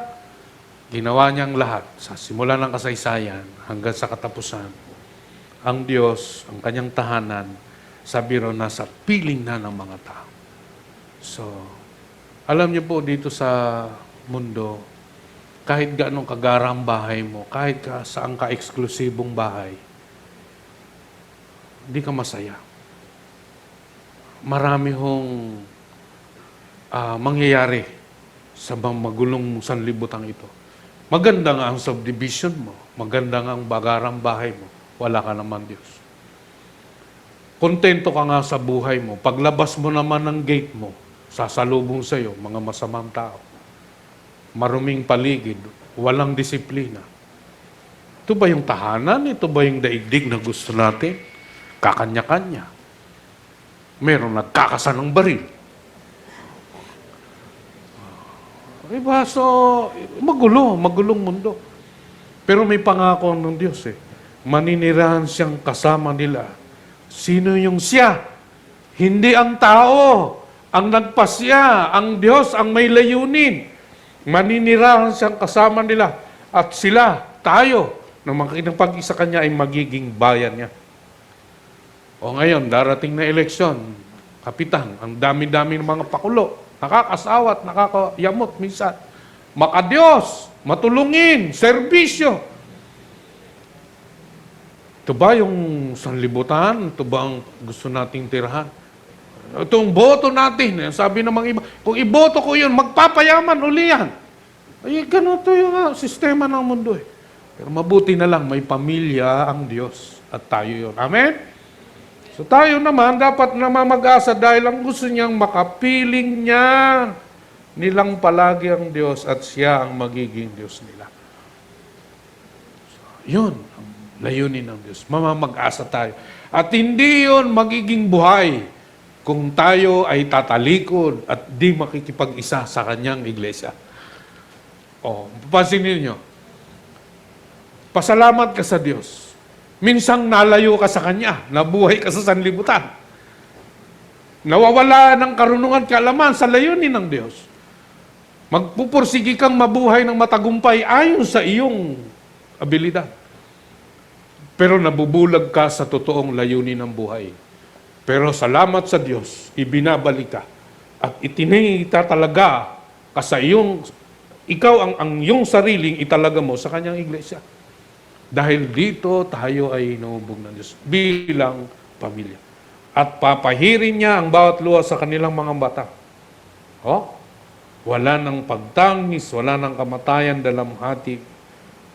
Ginawa niyang lahat. Sa simula ng kasaysayan hanggang sa katapusan. Ang Diyos, ang kanyang tahanan, sabi ro, nasa piling na ng mga tao. So, alam niyo po dito sa mundo, kahit gaano kagara ang bahay mo, kahit saan ka eksklusibong bahay, hindi ka masaya. Marami hong mangyayari sa magulong sanlibutan ito. Maganda nga ang subdivision mo, maganda nga ang bagarang bahay mo, wala ka naman Diyos. Kontento ka nga sa buhay mo, paglabas mo naman ng gate mo, sasalubong sa iyo mga masamang tao. Maruming paligid, walang disiplina. Ito ba yung tahanan? Ito ba yung daigdig na gusto natin? Kakanya-kanya. Meron nagkakasan ng baril. Diba? So, magulong mundo. Pero may pangako ng Diyos eh. Maninirahan siyang kasama nila. Sino yung siya? Hindi ang tao. Ang nagpasya, ang Diyos, ang may layunin. Maninirahan siyang kasama nila. At sila, tayo, na makikipag-isa kanya ay magiging bayan niya. O ngayon, darating na eleksyon, kapitan, ang dami-dami ng mga pakulo, nakakasawat, nakakayamot minsan. Makadiyos, matulungin, serbisyo. Ito ba yung sanlibutan? Ito ba ang gusto nating tirahan? Itong boto natin, sabi ng mga iba, kung iboto ko yun, magpapayaman uli yan. Ay, ganun to yung sistema ng mundo eh. Pero mabuti na lang, may pamilya ang Diyos at tayo yun. Amen? So tayo naman, dapat na mamag-asa dahil ang gusto niyang makapiling niya nilang palagi ang Diyos at siya ang magiging Diyos nila. So, yun, ang layunin ng Diyos. Mamamag-asa tayo. At hindi yun magiging buhay kung tayo ay tatalikod at di makikipag-isa sa kanyang iglesia. O, papansinin niyo, pasalamat ka sa Diyos. Minsang nalayo ka sa Kanya, nabuhay ka sa sanlibutan. Nawawala ng karunungan kaalaman sa layunin ng Diyos. Magpupursigi kang mabuhay ng matagumpay ayon sa iyong abilidad. Pero nabubulag ka sa totoong layunin ng buhay. Pero salamat sa Diyos, ibinabalik ka. At itinita talaga ka sa iyong, ikaw ang iyong sariling italaga mo sa Kanyang iglesia. Dahil dito tayo ay inuubog ng Diyos bilang pamilya. At papahirin niya ang bawat luha sa kanilang mga bata. Oh, wala ng pagtangis, wala ng kamatayan dalamhati,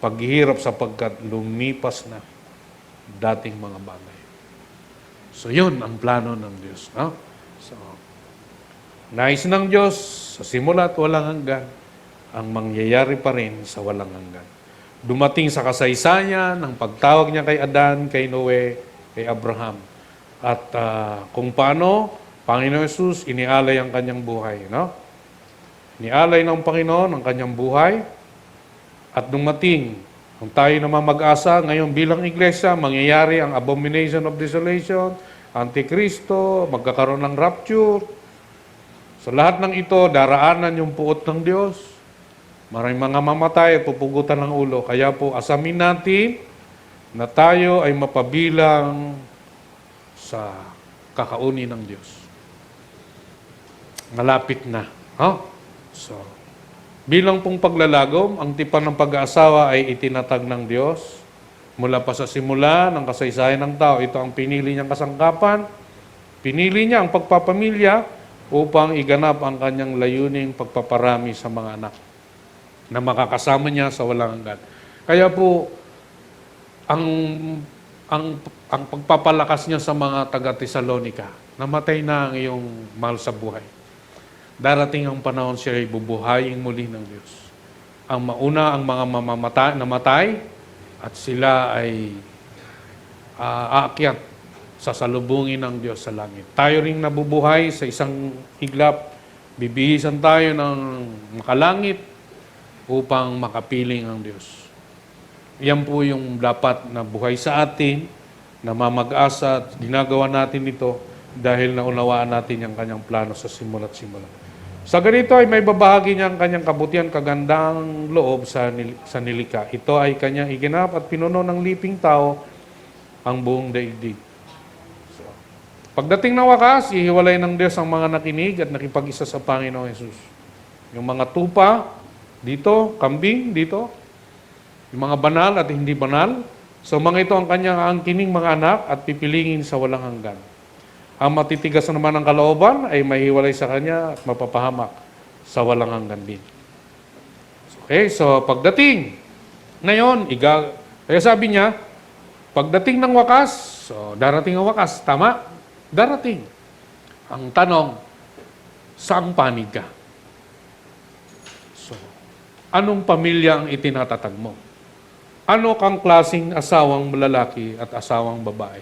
paghihirap sapagkat lumipas na dating mga bagay. So yun ang plano ng Diyos. No? So, nais ng Diyos sa simula at walang hanggan, ang mangyayari pa rin sa walang hanggan. Dumating sa kasaysayan ng pagtawag niya kay Adan, kay Noe, kay Abraham. At kung paano, Panginoon Jesus, inialay ang kanyang buhay. No? Inialay ng Panginoon ang kanyang buhay. At dumating, kung tayo naman mag-asa, ngayon bilang iglesia, mangyayari ang abomination of desolation, Antikristo, magkakaroon ng rapture. Sa lahat ng ito, daraanan yung puot ng Diyos. Maraming mga mamatay at pupugutan ng ulo. Kaya po, asamin natin na tayo ay mapabilang sa kakauni ng Diyos. Malapit na. Huh? So, bilang pong paglalagom, ang tipan ng pag-aasawa ay itinatag ng Diyos. Mula pa sa simula ng kasaysayan ng tao, ito ang pinili niyang kasangkapan. Pinili niya ang pagpapamilya upang iganap ang kanyang layuning pagpaparami sa mga anak na makakasama niya sa walang hanggan. Kaya po, ang pagpapalakas niya sa mga taga-Tesalonika, namatay na ang iyong mahal sa buhay. Darating ang panahon siya ay bubuhayin muli ng Diyos. Ang mauna ang mga namatay at sila ay aakyat sasalubungin ng Diyos sa langit. Tayo ring nabubuhay sa isang iglap, bibihisan tayo ng makalangit upang makapiling ang Diyos. Yan po yung dapat na buhay sa atin, na mamag-asa at ginagawa natin ito dahil naunawaan natin yung kanyang plano sa simula't simula. Sa ganito ay may babahagi niya ang kanyang kabutihan, kagandang loob sa nilikha. Ito ay kanyang iginap at pinuno ng liping tao ang buong daigdig. So, pagdating ng wakas, ihiwalay ng Diyos ang mga nakinig at nakipag-isa sa Panginoong Hesus. Yung mga tupa, dito, kambing, dito, yung mga banal at hindi banal. So mga ito ang kanyang angkining mga anak at pipilingin sa walang hanggan. Ang matitigas naman ng kalooban ay mahiwalay sa kanya at mapapahamak sa walang hanggan din. Okay, so pagdating, ngayon, kaya sabi niya, pagdating ng wakas, so darating ang wakas, tama? Darating. Ang tanong, saang panig ka? So, anong pamilya ang itinatatag mo? Ano kang klaseng asawang lalaki at asawang babae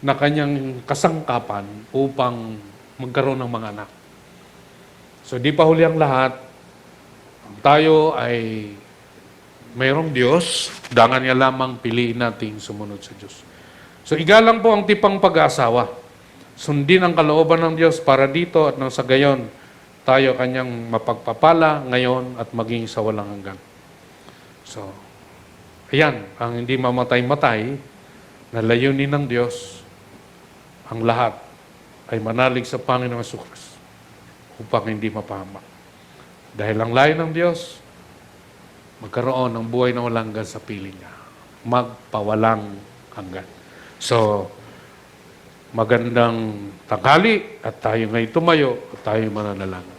na kanyang kasangkapan upang magkaroon ng mga anak? So, di pa huli ang lahat. Tayo ay mayroong Diyos, dangan niya lamang piliin nating sumunod sa Diyos. So, igalang po ang tipang pag-aasawa. Sundin ang kalooban ng Diyos para dito at nang sa gayon, tayo kanyang mapagpapala ngayon at maging sa walang hanggan. So, ayan, ang hindi mamatay-matay na layunin ng Diyos, ang lahat ay manalig sa Panginoong Hesus upang hindi mapahamak. Dahil ang layo ng Diyos, magkaroon ng buhay na walang hanggan sa piling niya. Magpawalang hanggan. So, magandang tanghali at tayo ngayon tumayo at tayo mananalangin.